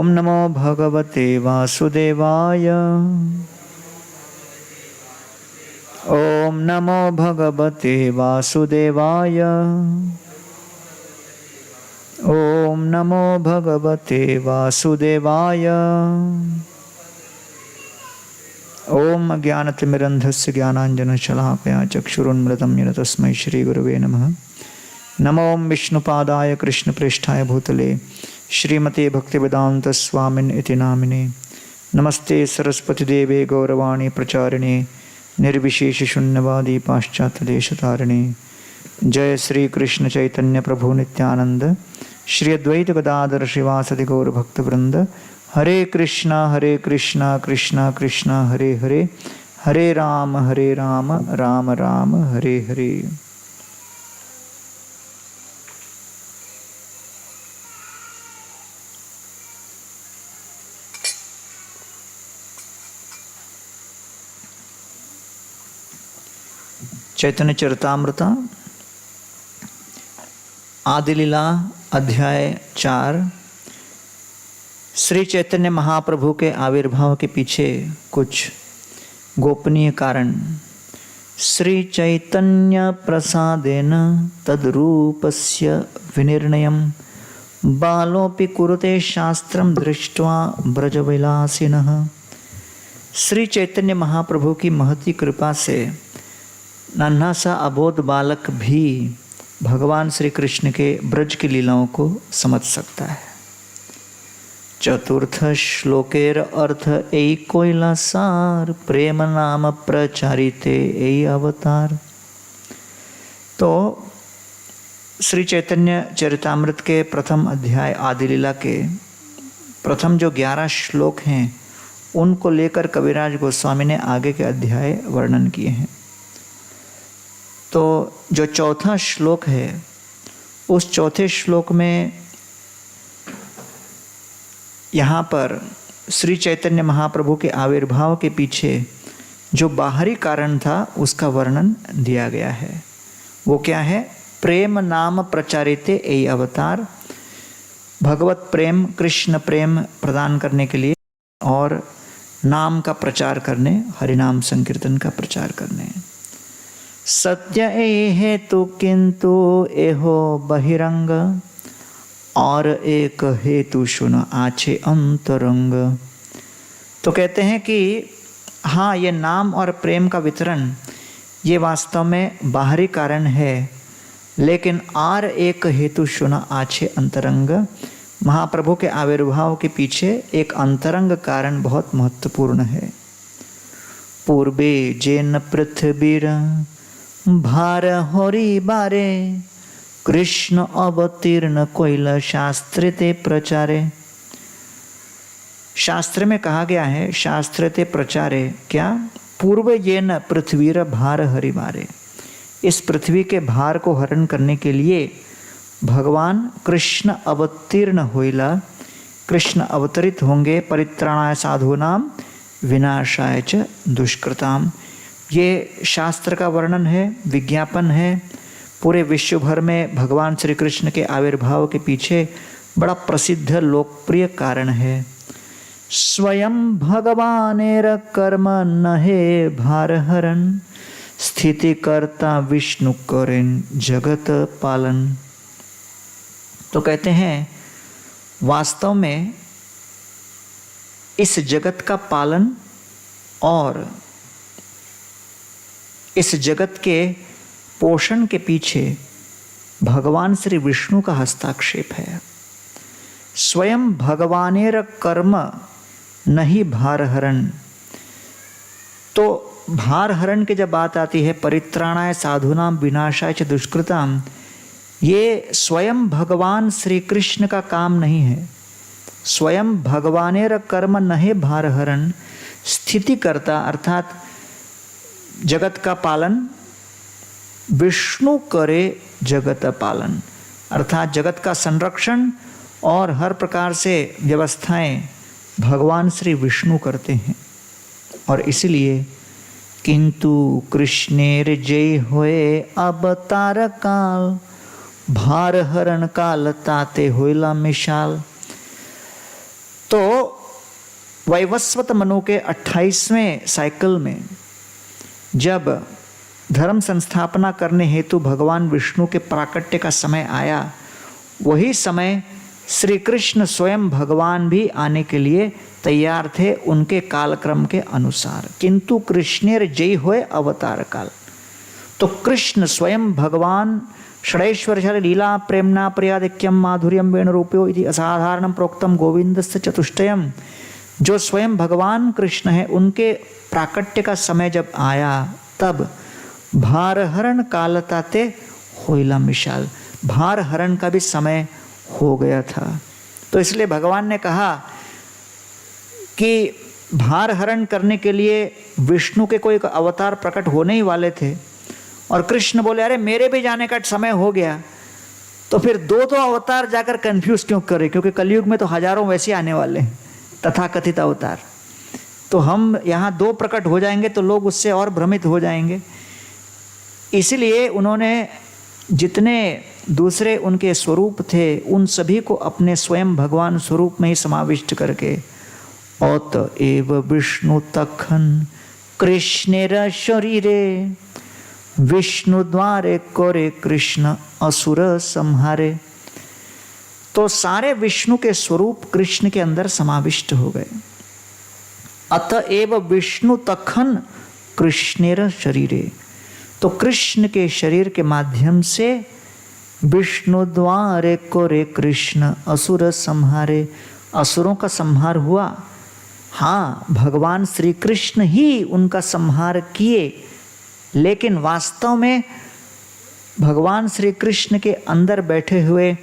ओम नमो भगवते वासुदेवाय। ओम नमो भगवते वासुदेवाय। ओम नमो भगवते वासुदेवाय। ओम अज्ञानतिमिरन्धस्य ज्ञानाञ्जनशलाकया चक्षुरुन्मिलितं येन तस्मै श्रीगुरवे नमः। नमो विष्णुपादाय कृष्णप्रेष्ठाय भूतले श्रीमते भक्तिवेदांत स्वामिन् इति नामिने। नमस्ते सरस्वतीदेवे गौरवाणी प्रचारिणे निर्विशेष शून्यवादी पाश्चात्यदेशतारिणे। जय श्री कृष्ण चैतन्य प्रभु नित्यानंद श्री अद्वैत गदाधर श्रीवासदि गौर भक्तवृंद। हरे कृष्णा कृष्णा कृष्णा हरे हरे, हरे राम राम राम हरे हरे। चैतन्य चरितामृत आदि लीला अध्याय 4। श्री चैतन्य महाप्रभु के आविर्भाव के पीछे कुछ गोपनीय कारण। श्री चैतन्य प्रसादेन तद्रूपस्य विनिर्णयं बालोऽपि कुरुते शास्त्रं दृष्ट्वा ब्रजविलासिनः। श्री चैतन्य महाप्रभु की महती कृपा से नन्हा सा अबोध बालक भी भगवान श्री कृष्ण के ब्रज की लीलाओं को समझ सकता है। चतुर्थ श्लोकेर अर्थ एकोइला सार प्रेम नाम प्रचारिते ए अवतार। तो श्री चैतन्य चरितामृत के प्रथम अध्याय आदि लीला के प्रथम जो 11 श्लोक हैं उनको लेकर कविराज गोस्वामी ने आगे के अध्याय वर्णन किए हैं। तो जो चौथा श्लोक है उस चौथे श्लोक में यहाँ पर श्री चैतन्य महाप्रभु के आविर्भाव के पीछे जो बाहरी कारण था उसका वर्णन दिया गया है। वो क्या है? प्रेम नाम प्रचारिते ए अवतार। भगवत प्रेम, कृष्ण प्रेम प्रदान करने के लिए और नाम का प्रचार करने, हरिनाम संकीर्तन का प्रचार करने। सत्य ए हेतु किंतु एहो बहिरंग, और एक हेतु सुन आछे अंतरंग। तो कहते हैं कि हाँ, ये नाम और प्रेम का वितरण ये वास्तव में बाहरी कारण है, लेकिन और एक हेतु सुन आछे अंतरंग। महाप्रभु के आविर्भाव के पीछे एक अंतरंग कारण बहुत महत्वपूर्ण है। पूर्वे जेन पृथ्वीर भार होरी बारे, कृष्ण अवतीर्ण कोइल शास्त्र ते प्रचारे। शास्त्र में कहा गया है, शास्त्र ते प्रचारे क्या? पूर्व ये न पृथ्वीर भार हरि बारे। इस पृथ्वी के भार को हरण करने के लिए भगवान कृष्ण अवतीर्ण होइला, कृष्ण अवतरित होंगे। परित्राणाय साधूनाम विनाशाय च दुष्कृताम। ये शास्त्र का वर्णन है, विज्ञापन है। पूरे विश्व भर में भगवान श्री कृष्ण के आविर्भाव के पीछे बड़ा प्रसिद्ध लोकप्रिय कारण है। स्वयं भगवानेर कर्म नहे भार हरण, स्थिति कर्ता विष्णु करें जगत पालन। तो कहते हैं वास्तव में इस जगत का पालन और इस जगत के पोषण के पीछे भगवान श्री विष्णु का हस्ताक्षेप है। स्वयं भगवानेर कर्म नहीं भार हरण। तो भार हरण की जब बात आती है, परित्राणाय साधूनाम विनाशाय च दुष्कृताम, ये स्वयं भगवान श्री कृष्ण का काम नहीं है। स्वयं भगवानेर कर्म नहीं भार हरण, स्थिति करता अर्थात जगत का पालन विष्णु करे जगत पालन, अर्थात जगत का संरक्षण और हर प्रकार से व्यवस्थाएं भगवान श्री विष्णु करते हैं। और इसलिए किंतु कृष्णेर जय होए अवतार काल, भार हरण काल ताते होइला मिशाल। तो वैवस्वत मनु के 28वें साइकिल में जब धर्म संस्थापना करने हेतु भगवान विष्णु के प्राकट्य का समय आया, वही समय श्री कृष्ण स्वयं भगवान भी आने के लिए तैयार थे उनके कालक्रम के अनुसार। किंतु कृष्णेर जय होए अवतार काल। तो कृष्ण स्वयं भगवान षडैश्वर्य लीला प्रेमना पर्यादिक्यम माधुर्यम वेणुरूप्यो इति असाधारणम प्रोक्तम गोविंदस्य चतुष्टयम, जो स्वयं भगवान कृष्ण है, उनके प्राकट्य का समय जब आया तब भारहरण कालताते होइला मिशाल, भारहरण का भी समय हो गया था। तो इसलिए भगवान ने कहा कि भारहरण करने के लिए विष्णु के कोई अवतार प्रकट होने ही वाले थे, और कृष्ण बोले अरे मेरे भी जाने का समय हो गया, तो फिर दो अवतार जाकर कंफ्यूज क्यों करे, क्योंकि कलयुग में तो हजारों वैसे आने वाले हैं तथाकथित अवतार। तो हम यहाँ 2 प्रकट हो जाएंगे तो लोग उससे और भ्रमित हो जाएंगे। इसलिए उन्होंने जितने दूसरे उनके स्वरूप थे उन सभी को अपने स्वयं भगवान स्वरूप में ही समाविष्ट करके अत एव विष्णु तखन कृष्णेर शरीरे विष्णु द्वारे करे कृष्ण असुर संहारे। तो सारे विष्णु के स्वरूप कृष्ण के अंदर समाविष्ट हो गए। अतएव विष्णु तखन कृष्णेर शरीरे, तो कृष्ण के शरीर के माध्यम से विष्णु द्वारे करे कृष्ण असुर संहारे, असुरों का संहार हुआ। हाँ, भगवान श्री कृष्ण ही उनका संहार किए, लेकिन वास्तव में भगवान श्री कृष्ण के अंदर बैठे हुए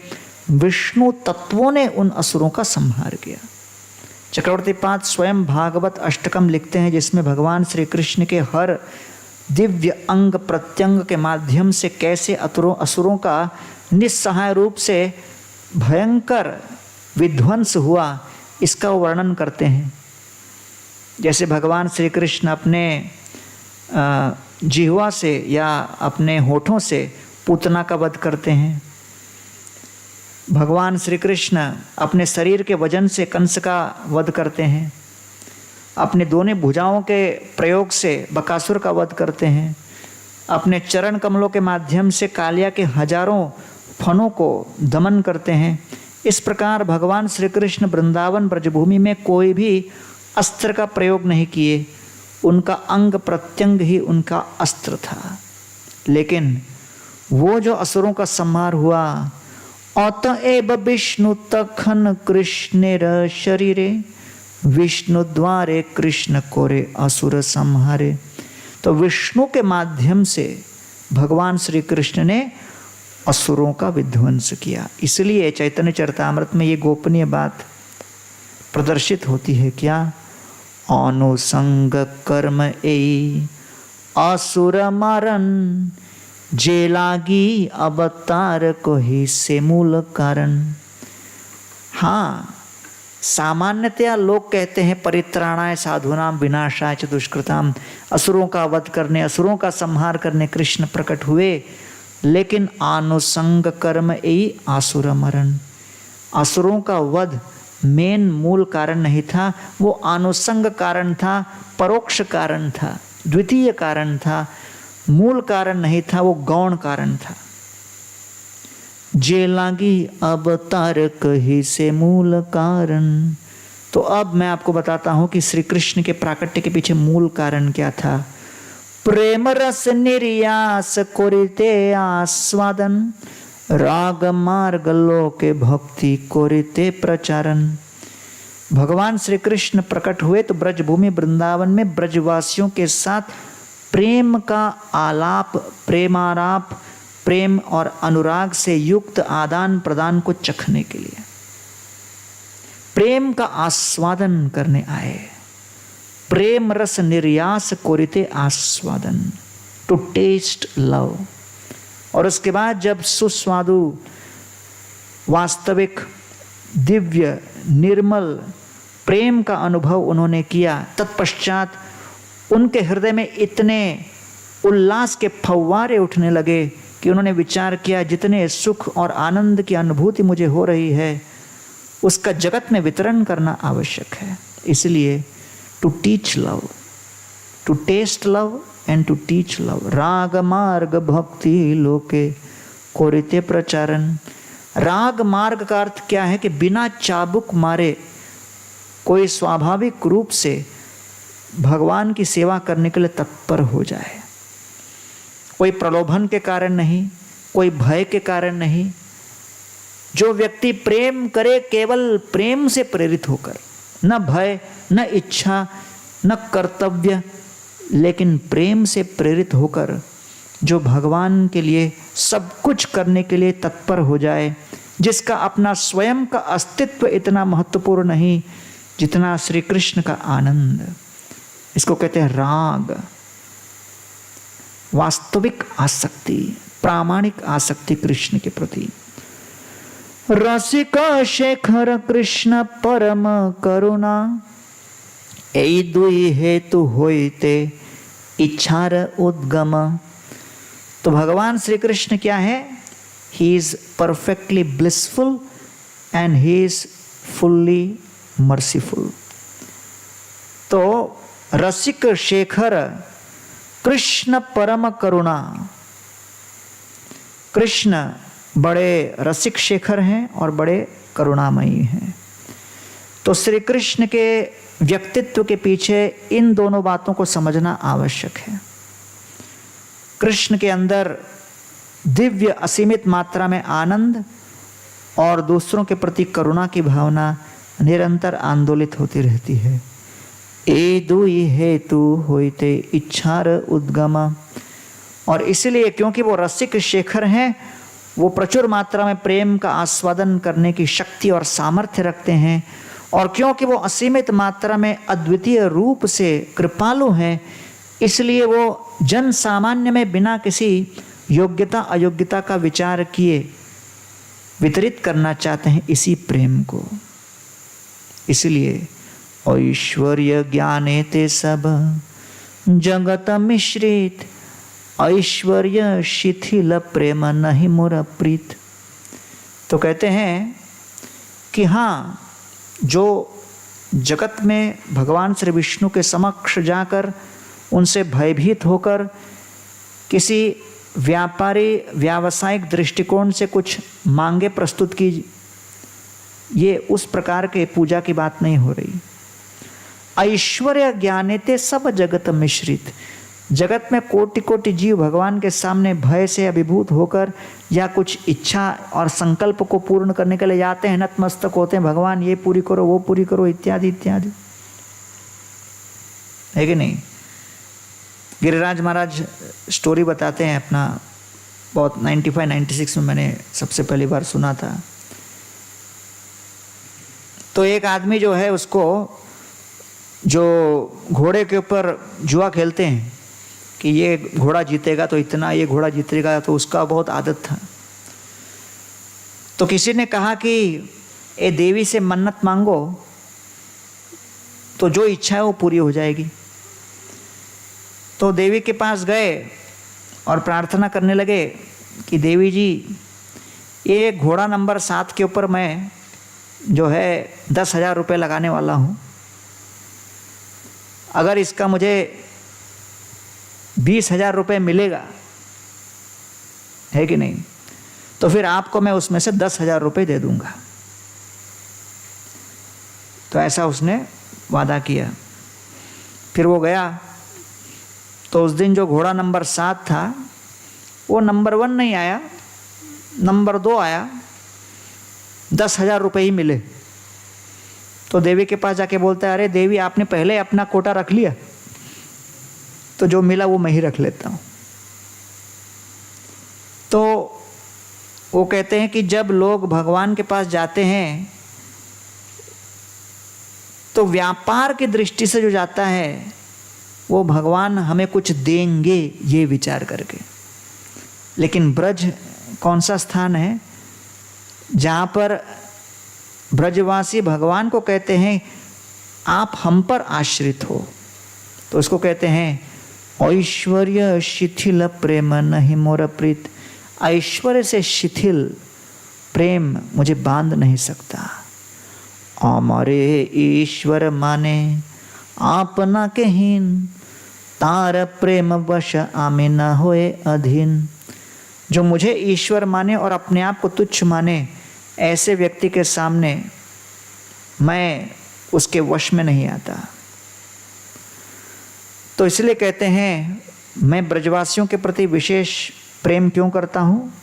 विष्णु तत्वों ने उन असुरों का संहार किया। चक्रवर्ती पाद स्वयं भागवत अष्टकम लिखते हैं, जिसमें भगवान श्री कृष्ण के हर दिव्य अंग प्रत्यंग के माध्यम से कैसे असुरों का निस्सहाय रूप से भयंकर विध्वंस हुआ, इसका वर्णन करते हैं। जैसे भगवान श्री कृष्ण अपने जिह्वा से या अपने होठों से पूतना का वध करते हैं। भगवान श्री कृष्ण अपने शरीर के वजन से कंस का वध करते हैं। अपने दोनों भुजाओं के प्रयोग से बकासुर का वध करते हैं। अपने चरण कमलों के माध्यम से कालिया के हजारों फनों को दमन करते हैं। इस प्रकार भगवान श्री कृष्ण वृंदावन ब्रजभूमि में कोई भी अस्त्र का प्रयोग नहीं किए, उनका अंग प्रत्यंग ही उनका अस्त्र था। लेकिन वो जो असुरों का संहार हुआ, अतएव विष्णु तखन कृष्णेर शरीरे विष्णु द्वारे कृष्ण कोरे असुर संहारे। तो विष्णु के माध्यम से भगवान श्री कृष्ण ने असुरों का विध्वंस किया। इसलिए चैतन्य चरितामृत में ये गोपनीय बात प्रदर्शित होती है, क्या? अनुसंग कर्म ए असुर मारन जे लागी अवतार को ही से मूल कारण। हाँ, सामान्यतया लोग कहते हैं परित्राणाय साधूनाम विनाशाय च दुष्कृताम, असुरों का वध करने, असुरों का संहार करने कृष्ण प्रकट हुए। लेकिन आनुसंग कर्म ए आसुर मरण, असुरों का वध मेन मूल कारण नहीं था, वो आनुसंग कारण था, परोक्ष कारण था, द्वितीय कारण था, मूल कारण नहीं था, वो गौण कारण था। जे लागी अवतार कही से मूल कारण। तो अब मैं आपको बताता हूं कि श्री कृष्ण के प्राकट्य के पीछे मूल कारण क्या था। प्रेम रस निर्यास कोरिते आस्वादन राग मार्ग लोके भक्ति कोरिते प्रचारन। भगवान श्री कृष्ण प्रकट हुए तो ब्रजभूमि वृंदावन में ब्रजवासियों के साथ प्रेम का आलाप, प्रेमाराप, प्रेम और अनुराग से युक्त आदान प्रदान को चखने के लिए, प्रेम का आस्वादन करने आए। प्रेम रस निर्यास कोरिते आस्वादन, टू टेस्ट लव। और उसके बाद जब सुस्वादु वास्तविक दिव्य निर्मल प्रेम का अनुभव उन्होंने किया, तत्पश्चात उनके हृदय में इतने उल्लास के फव्वारे उठने लगे कि उन्होंने विचार किया, जितने सुख और आनंद की अनुभूति मुझे हो रही है, उसका जगत में वितरण करना आवश्यक है। इसलिए to teach love, to test love and to teach love. राग मार्ग भक्ति लोके कोरिते प्रचारन। राग मार्ग का अर्थ क्या है कि बिना चाबुक मारे कोई स्वाभाविक रूप से भगवान की सेवा करने के लिए तत्पर हो जाए, कोई प्रलोभन के कारण नहीं, कोई भय के कारण नहीं। जो व्यक्ति प्रेम करे केवल प्रेम से प्रेरित होकर, न भय, न इच्छा, न कर्तव्य, लेकिन प्रेम से प्रेरित होकर जो भगवान के लिए सब कुछ करने के लिए तत्पर हो जाए, जिसका अपना स्वयं का अस्तित्व इतना महत्वपूर्ण नहीं जितना श्री कृष्ण का आनंद। इसको कहते हैं राग, वास्तविक आसक्ति, प्रामाणिक आसक्ति कृष्ण के प्रति। रसिक शेखर कृष्ण परम करुणा, एई दुई हेतु होइते इच्छार उद्गम। तो भगवान श्री कृष्ण क्या है? He is perfectly blissful and he is fully merciful. तो रसिक शेखर कृष्ण परम करुणा। कृष्ण बड़े रसिक शेखर हैं और बड़े करुणामयी हैं। तो श्री कृष्ण के व्यक्तित्व के पीछे इन दोनों बातों को समझना आवश्यक है। कृष्ण के अंदर दिव्य असीमित मात्रा में आनंद और दूसरों के प्रति करुणा की भावना निरंतर आंदोलित होती रहती है। ए दुई हेतु होइते इच्छार उद्गम। और इसलिए क्योंकि वो रसिक शेखर हैं, वो प्रचुर मात्रा में प्रेम का आस्वादन करने की शक्ति और सामर्थ्य रखते हैं, और क्योंकि वो असीमित मात्रा में अद्वितीय रूप से कृपालु हैं, इसलिए वो जन सामान्य में बिना किसी योग्यता अयोग्यता का विचार किए वितरित करना चाहते हैं इसी प्रेम को। इसलिए ऐश्वर्य ज्ञाने ते सब जगत मिश्रित, ऐश्वर्य शिथिल प्रेम नहीं मोर प्रीत। तो कहते हैं कि हाँ, जो जगत में भगवान श्री विष्णु के समक्ष जाकर उनसे भयभीत होकर किसी व्यापारी व्यावसायिक दृष्टिकोण से कुछ मांगे प्रस्तुत की, ये उस प्रकार के पूजा की बात नहीं हो रही। ऐश्वर्य ज्ञानेते सब जगत मिश्रित। जगत में कोटि कोटि जीव भगवान के सामने भय से अभिभूत होकर या कुछ इच्छा और संकल्प को पूर्ण करने के लिए जाते हैं, नतमस्तक होते हैं, भगवान ये पूरी करो, वो पूरी करो, इत्यादि इत्यादि, है कि नहीं? गिरिराज महाराज स्टोरी बताते हैं अपना, बहुत 95-96 में मैंने सबसे पहली बार सुना था। तो एक आदमी जो है, उसको जो घोड़े के ऊपर जुआ खेलते हैं कि ये घोड़ा जीतेगा तो इतना, ये घोड़ा जीतेगा, तो उसका बहुत आदत था। तो किसी ने कहा कि ए देवी से मन्नत मांगो तो जो इच्छा है वो पूरी हो जाएगी। तो देवी के पास गए और प्रार्थना करने लगे कि देवी जी, ये घोड़ा नंबर 7 के ऊपर मैं जो है 10,000 रुपये लगाने वाला हूँ। अगर इसका मुझे 20,000 रुपये मिलेगा, है कि नहीं, तो फिर आपको मैं उसमें से 10,000 रुपये दे दूंगा। तो ऐसा उसने वादा किया। फिर वो गया, तो उस दिन जो घोड़ा नंबर 7 था वो नंबर 1 नहीं आया, नंबर 2 आया, 10,000 रुपये ही मिले। तो देवी के पास जाके बोलता है, अरे देवी, आपने पहले अपना कोटा रख लिया, तो जो मिला वो मैं ही रख लेता हूँ। तो वो कहते हैं कि जब लोग भगवान के पास जाते हैं तो व्यापार की दृष्टि से जो जाता है वो भगवान हमें कुछ देंगे ये विचार करके। लेकिन ब्रज कौन सा स्थान है जहाँ पर ब्रजवासी भगवान को कहते हैं आप हम पर आश्रित हो, तो उसको कहते हैं ऐश्वर्य शिथिल प्रेम नहीं मोर प्रीत। ऐश्वर्य से शिथिल प्रेम मुझे बांध नहीं सकता। हमारे ईश्वर माने आपना के हीन, तार प्रेम वश आमे न होए अधीन। जो मुझे ईश्वर माने और अपने आप को तुच्छ माने, ऐसे व्यक्ति के सामने मैं उसके वश में नहीं आता। तो इसलिए कहते हैं मैं ब्रजवासियों के प्रति विशेष प्रेम क्यों करता हूँ,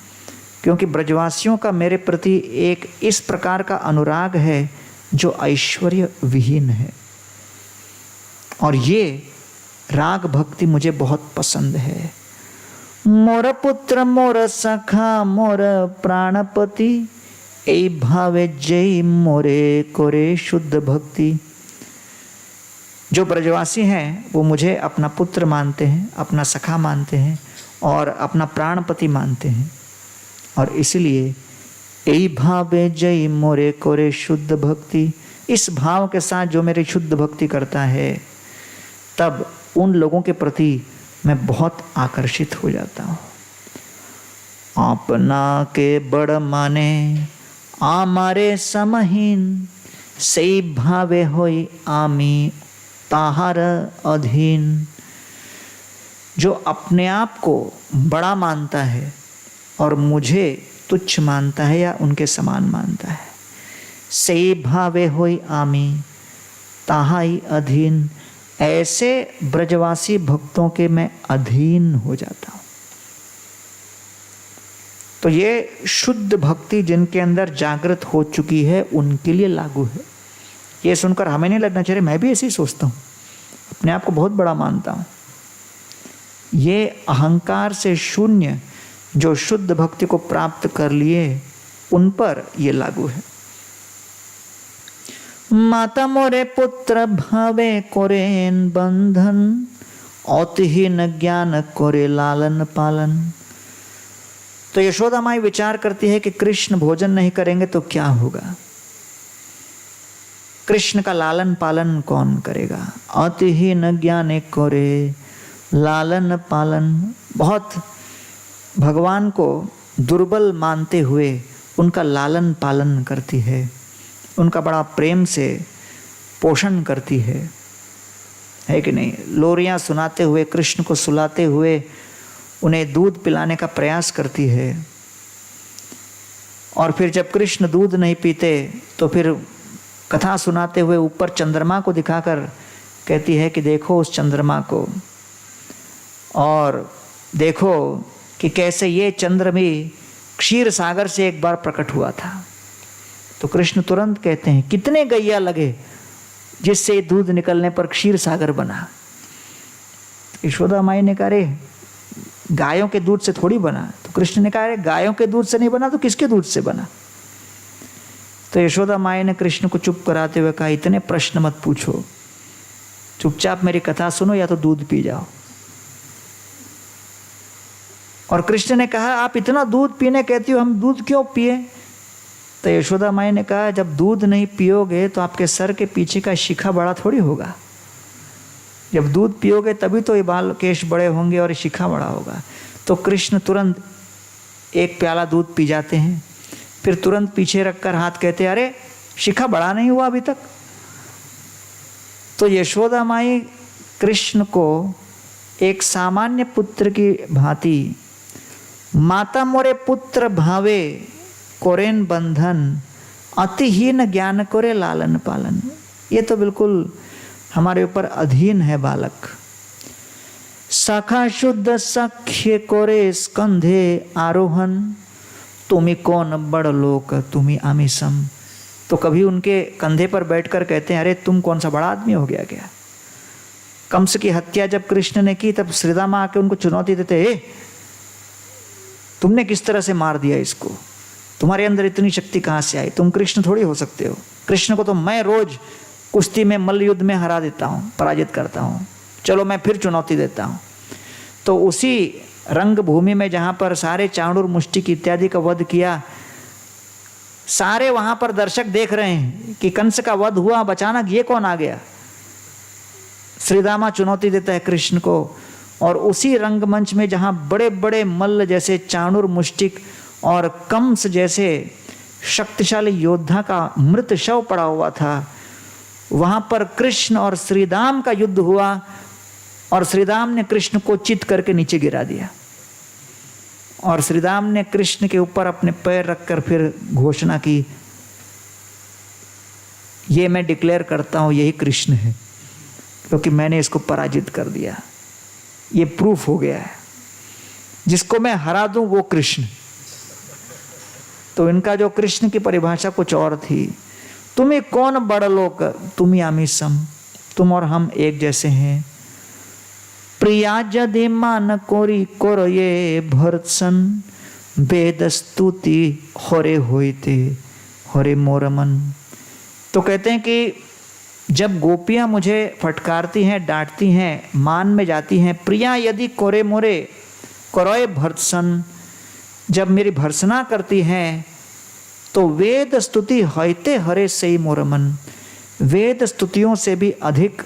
क्योंकि ब्रजवासियों का मेरे प्रति एक इस प्रकार का अनुराग है जो ऐश्वर्य विहीन है, और ये राग भक्ति मुझे बहुत पसंद है। मोर पुत्र मोर सखा मोर प्राणपति, ए भावे जय मोरे कोरे शुद्ध भक्ति। जो ब्रजवासी हैं वो मुझे अपना पुत्र मानते हैं, अपना सखा मानते हैं और अपना प्राणपति मानते हैं, और इसलिए ए भावे जय मोरे कोरे शुद्ध भक्ति, इस भाव के साथ जो मेरी शुद्ध भक्ति करता है, तब उन लोगों के प्रति मैं बहुत आकर्षित हो जाता हूँ। अपना के बड़ माने आमारे समहीन, सई भावे होई आमी ताहार अधीन। जो अपने आप को बड़ा मानता है और मुझे तुच्छ मानता है या उनके समान मानता है, सई भावे होई आमी ताहाई अधीन, ऐसे ब्रजवासी भक्तों के मैं अधीन हो जाता हूँ। तो ये शुद्ध भक्ति जिनके अंदर जागृत हो चुकी है उनके लिए लागू है। ये सुनकर हमें नहीं लगना चाहिए मैं भी ऐसे ही सोचता हूँ, अपने आप को बहुत बड़ा मानता हूँ। ये अहंकार से शून्य जो शुद्ध भक्ति को प्राप्त कर लिए उन पर ये लागू है। माता मोरे पुत्र भावे कोरेन बंधन, औतिहीन ज्ञान कोरे लालन पालन। तो यशोदा माई विचार करती है कि कृष्ण भोजन नहीं करेंगे तो क्या होगा, कृष्ण का लालन पालन कौन करेगा। अतिहीन ज्ञान कोरे लालन पालन, बहुत भगवान को दुर्बल मानते हुए उनका लालन पालन करती है, उनका बड़ा प्रेम से पोषण करती है कि नहीं। लोरियां सुनाते हुए, कृष्ण को सुलाते हुए उन्हें दूध पिलाने का प्रयास करती है, और फिर जब कृष्ण दूध नहीं पीते तो फिर कथा सुनाते हुए ऊपर चंद्रमा को दिखाकर कहती है कि देखो उस चंद्रमा को, और देखो कि कैसे ये चंद्र भी क्षीर सागर से एक बार प्रकट हुआ था। तो कृष्ण तुरंत कहते हैं कितने गैया लगे जिससे दूध निकलने पर क्षीर सागर बना। यशोदा माई ने कहा रे गायों के दूध से थोड़ी बना। तो कृष्ण ने कहा रे गायों के दूध से नहीं बना तो किसके दूध से बना। तो यशोदा माई ने कृष्ण को चुप कराते हुए कहा इतने प्रश्न मत पूछो, चुपचाप मेरी कथा सुनो या तो दूध पी जाओ। और कृष्ण ने कहा आप इतना दूध पीने कहती हो, हम दूध क्यों पिए। तो यशोदा माई ने कहा जब दूध नहीं पियोगे तो आपके सर के पीछे का शिखा बड़ा थोड़ी होगा, जब दूध पियोगे तभी तो ये बाल केश बड़े होंगे और ये शिखा बड़ा होगा। तो कृष्ण तुरंत एक प्याला दूध पी जाते हैं, फिर तुरंत पीछे रखकर हाथ कहते अरे शिखा बड़ा नहीं हुआ अभी तक। तो यशोदा माई कृष्ण को एक सामान्य पुत्र की भांति माता मोरे पुत्र भावे कोरेन बंधन, अतिहीन ज्ञान कोरे लालन पालन। ये तो बिल्कुल हमारे ऊपर अधीन है बालक। सखा शुद्ध सख्य कोरे स्कंधे आरोहण, तुम्ही कौन बड़ लोक तुम्ही आमी सम। तो कभी उनके कंधे पर बैठकर कहते हैं अरे तुम कौन सा बड़ा आदमी हो गया क्या। कंस की हत्या जब कृष्ण ने की तब श्रीदामा आके उनको चुनौती देते तुमने किस तरह से मार दिया इसको, तुम्हारे अंदर इतनी शक्ति कहाँ से आई, तुम कृष्ण थोड़ी हो सकते हो। कृष्ण को तो मैं रोज कुश्ती में मल्ल युद्ध में हरा देता हूँ, पराजित करता हूँ, चलो मैं फिर चुनौती देता हूँ। तो उसी रंग भूमि में जहाँ पर सारे चाणूर मुष्टिक इत्यादि का वध किया, सारे वहाँ पर दर्शक देख रहे हैं कि कंस का वध हुआ, अचानक ये कौन आ गया। श्रीदामा चुनौती देता है कृष्ण को, और उसी रंगमंच में जहाँ बड़े बड़े मल्ल जैसे चाणूर मुष्टिक और कंस जैसे शक्तिशाली योद्धा का मृत शव पड़ा हुआ था। वहां पर कृष्ण और श्रीराम का युद्ध हुआ और श्रीराम ने कृष्ण को चित करके नीचे गिरा दिया और श्रीराम ने कृष्ण के ऊपर अपने पैर रखकर फिर घोषणा की, ये मैं डिक्लेयर करता हूं यही कृष्ण है, क्योंकि मैंने इसको पराजित कर दिया। ये प्रूफ हो गया है, जिसको मैं हरा दूं वो कृष्ण। तो इनका जो कृष्ण की परिभाषा कुछ और थी। तुम्हें कौन बड़ लोक, तुम आमी सम, तुम और हम एक जैसे हैं। प्रिया जदि मान कोरी कोर ये भरसन, वेद स्तुति होरे होइते होरे मोर मन। तो कहते हैं कि जब गोपियां मुझे फटकारती हैं, डांटती हैं, मान में जाती हैं, प्रिया यदि कोरे मोरे कोरोए भर्त्सन, जब मेरी भर्सना करती हैं, तो वेद स्तुति होते हरे सही मोर मन, वेद स्तुतियों से भी अधिक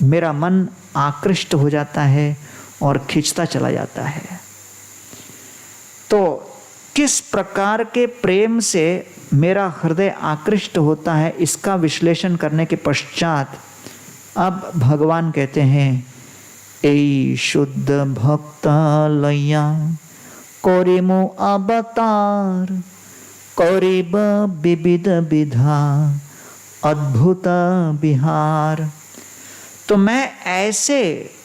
मेरा मन आकृष्ट हो जाता है और खींचता चला जाता है। तो किस प्रकार के प्रेम से मेरा हृदय आकृष्ट होता है, इसका विश्लेषण करने के पश्चात अब भगवान कहते हैं, ऐ शुद्ध भक्त लैया कोरिमो अवतार, कौरिब विविध विधा अद्भुत विहार। तो मैं ऐसे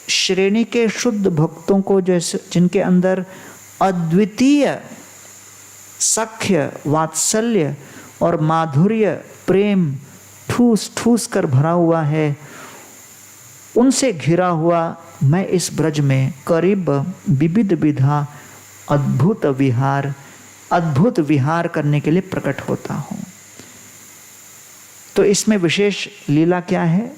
श्रेणी के शुद्ध भक्तों को, जैसे जिनके अंदर अद्वितीय सख्य, वात्सल्य और माधुर्य, प्रेम ठूस ठूस कर भरा हुआ है, उनसे घिरा हुआ मैं इस ब्रज में करीब विविध विधा अद्भुत विहार, अद्भुत विहार करने के लिए प्रकट होता हूं। तो इसमें विशेष लीला क्या है?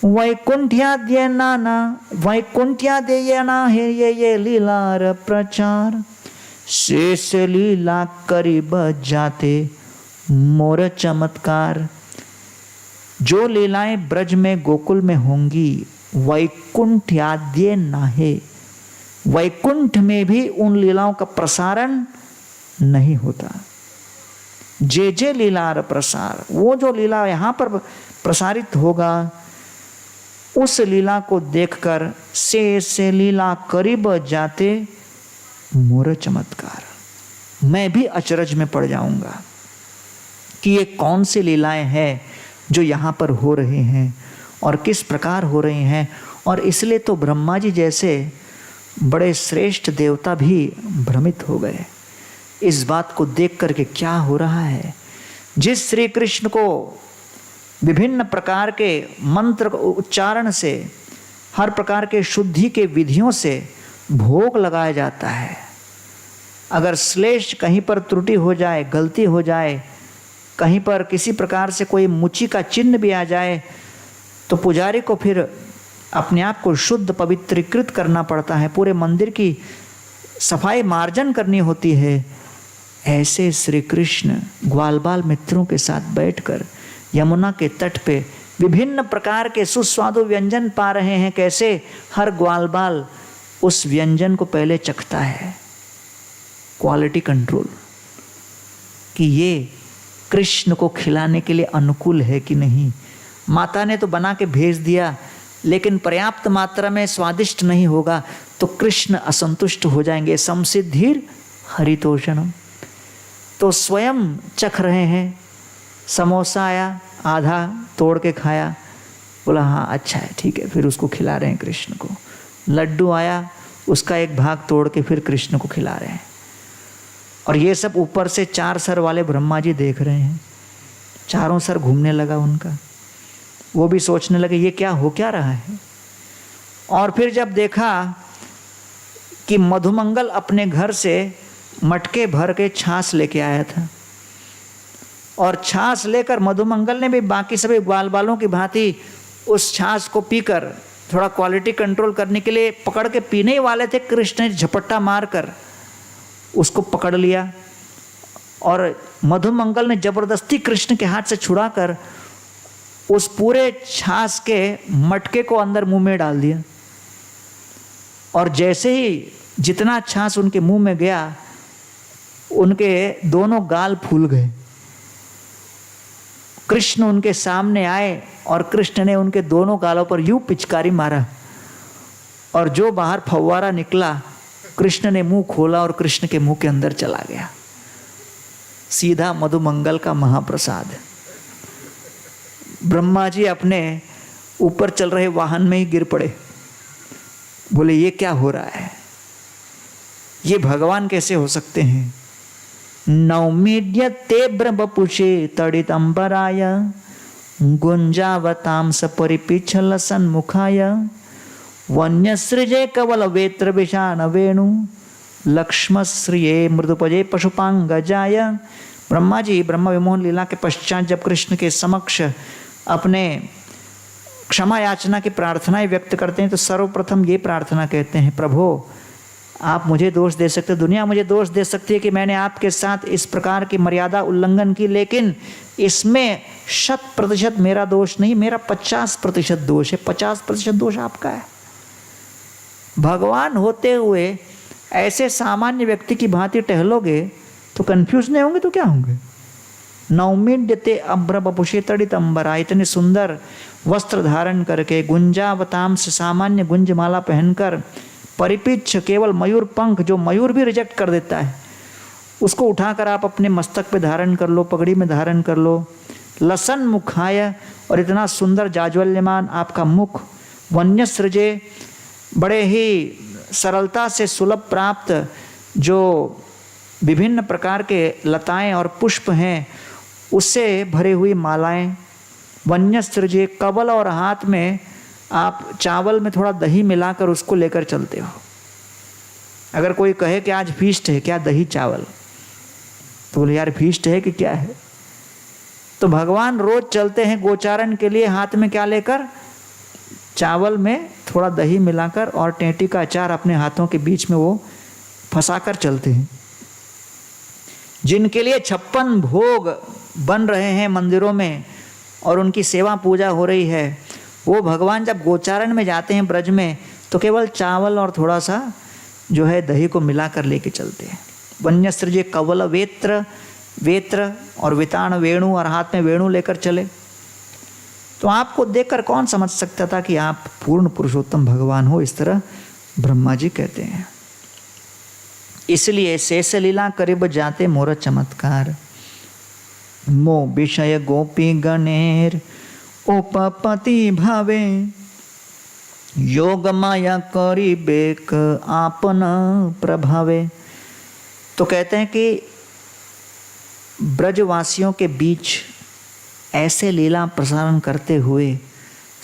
वैकुंठ्याद्य नाना, वैकुंठ्याद्य ना है ये लीलार प्रचार, शेष लीला करीब जाते मोर चमत्कार। जो लीलाएं ब्रज में गोकुल में होंगी, वैकुंठ्याद्य नाहे, वैकुंठ में भी उन लीलाओं का प्रसारण नहीं होता। जे लीलार प्रसार, वो जो लीला यहां पर प्रसारित होगा, उस लीला को देखकर से लीला करीब जाते मोर चमत्कार, मैं भी अचरज में पड़ जाऊंगा कि ये कौन सी लीलाएं हैं जो यहाँ पर हो रही हैं और किस प्रकार हो रही हैं। और इसलिए तो ब्रह्मा जी जैसे बड़े श्रेष्ठ देवता भी भ्रमित हो गए इस बात को देख करके, क्या हो रहा है। जिस श्री कृष्ण को विभिन्न प्रकार के मंत्र उच्चारण से, हर प्रकार के शुद्धि के विधियों से भोग लगाया जाता है, अगर श्लेष कहीं पर त्रुटि हो जाए, गलती हो जाए, कहीं पर किसी प्रकार से कोई मुची का चिन्ह भी आ जाए, तो पुजारी को फिर अपने आप को शुद्ध पवित्रीकृत करना पड़ता है, पूरे मंदिर की सफाई मार्जन करनी होती है। ऐसे श्री कृष्ण ग्वालबाल मित्रों के साथ बैठकर यमुना के तट पे विभिन्न प्रकार के सुस्वादु व्यंजन पा रहे हैं। कैसे? हर ग्वालबाल उस व्यंजन को पहले चखता है, क्वालिटी कंट्रोल, कि ये कृष्ण को खिलाने के लिए अनुकूल है कि नहीं। माता ने तो बना के भेज दिया, लेकिन पर्याप्त मात्रा में स्वादिष्ट नहीं होगा तो कृष्ण असंतुष्ट हो जाएंगे। समसिद्धिर हरितोषणम, तो स्वयं चख रहे हैं। समोसा आया, आधा तोड़ के खाया, बोला हाँ अच्छा है, ठीक है, फिर उसको खिला रहे हैं कृष्ण को। लड्डू आया, उसका एक भाग तोड़ के फिर कृष्ण को खिला रहे हैं। और ये सब ऊपर से 4 सर वाले ब्रह्मा जी देख रहे हैं, चारों सर घूमने लगा उनका। वो भी सोचने लगे ये क्या हो क्या रहा है। और फिर जब देखा कि मधुमंगल अपने घर से मटके भर के छाछ लेके आया था, और छाछ लेकर मधुमंगल ने भी बाकी सभी ग्वालबालों की भांति उस छाछ को पीकर थोड़ा क्वालिटी कंट्रोल करने के लिए पकड़ के पीने ही वाले थे, कृष्ण ने झपट्टा मारकर उसको पकड़ लिया और मधुमंगल ने जबरदस्ती कृष्ण के हाथ से छुड़ाकर उस पूरे छाछ के मटके को अंदर मुंह में डाल दिया। और जैसे ही जितना छाछ उनके मुंह में गया, उनके दोनों गाल फूल गए कृष्ण उनके सामने आए और कृष्ण ने उनके दोनों गालों पर यूं पिचकारी मारा और जो बाहर फव्वारा निकला, कृष्ण ने मुंह खोला और कृष्ण के मुंह के अंदर चला गया, सीधा मधुमंगल का महाप्रसाद। ब्रह्मा जी अपने ऊपर चल रहे वाहन में ही गिर पड़े, बोले ये क्या हो रहा है, ये भगवान कैसे हो सकते हैं। नौमीड्यते ब्रह्मपुषे तडितंबराय गुंजावतां सपरिपिच्छल सन्मुखाय वन्यसृजे कवल वेत्र विशान वेणु लक्ष्मश्रिये मृदुपजे पशुपांगजाय। ब्रह्मा जी ब्रह्म विमोहन लीला के पश्चात जब कृष्ण के समक्ष अपने क्षमा याचना की प्रार्थनाएं व्यक्त करते हैं तो सर्वप्रथम ये प्रार्थना कहते हैं, प्रभु आप मुझे दोष दे सकते, दुनिया मुझे दोष दे सकती है कि मैंने आपके साथ इस प्रकार की मर्यादा उल्लंघन की, लेकिन इसमें 100% मेरा दोष नहीं, मेरा 50% दोष है, 50% दोष आपका है। भगवान होते हुए ऐसे सामान्य व्यक्ति की भांति टहलोगे तो कंफ्यूज नहीं होंगे तो क्या होंगे। नौमीड्यते अभ्र बपुषे तड़ित अंबरा, इतने सुंदर वस्त्र धारण करके, गुंजावताम से सामान्य गुंजमाला पहनकर, परिपिच्छ केवल मयूर पंख, जो मयूर भी रिजेक्ट कर देता है, उसको उठाकर आप अपने मस्तक पे धारण कर लो, पगड़ी में धारण कर लो। लसन मुखाय, और इतना सुंदर जाज्वल्यमान आपका मुख। वन्यसृजे, बड़े ही सरलता से सुलभ प्राप्त जो विभिन्न प्रकार के लताएं और पुष्प हैं उससे भरी हुई मालाएं। वन्यसृजे, कवल, और हाथ में आप चावल में थोड़ा दही मिलाकर उसको लेकर चलते हो। अगर कोई कहे कि आज फीस्ट है, क्या दही चावल, तो बोले यार फीस्ट है कि क्या है। तो भगवान रोज चलते हैं गोचारण के लिए, हाथ में क्या लेकर, चावल में थोड़ा दही मिलाकर और टेंटी का अचार अपने हाथों के बीच में वो फंसाकर चलते हैं। जिनके लिए 56 भोग बन रहे हैं मंदिरों में और उनकी सेवा पूजा हो रही है, वो भगवान जब गोचारण में जाते हैं ब्रज में तो केवल चावल और थोड़ा सा जो है दही को मिलाकर लेके चलते हैं। वन्यसृजे कवल वेत्र और विताण वेणु, और हाथ में वेणु लेकर चले। तो आपको देखकर कौन समझ सकता था कि आप पूर्ण पुरुषोत्तम भगवान हो, इस तरह ब्रह्मा जी कहते हैं। इसलिए शेष लीला करीब जाते मोर चमत्कार, मो विषय गोपी गणेर उपपति भावे, योग माया करीबेक आपन प्रभावे। तो कहते हैं कि ब्रजवासियों के बीच ऐसे लीला प्रसारण करते हुए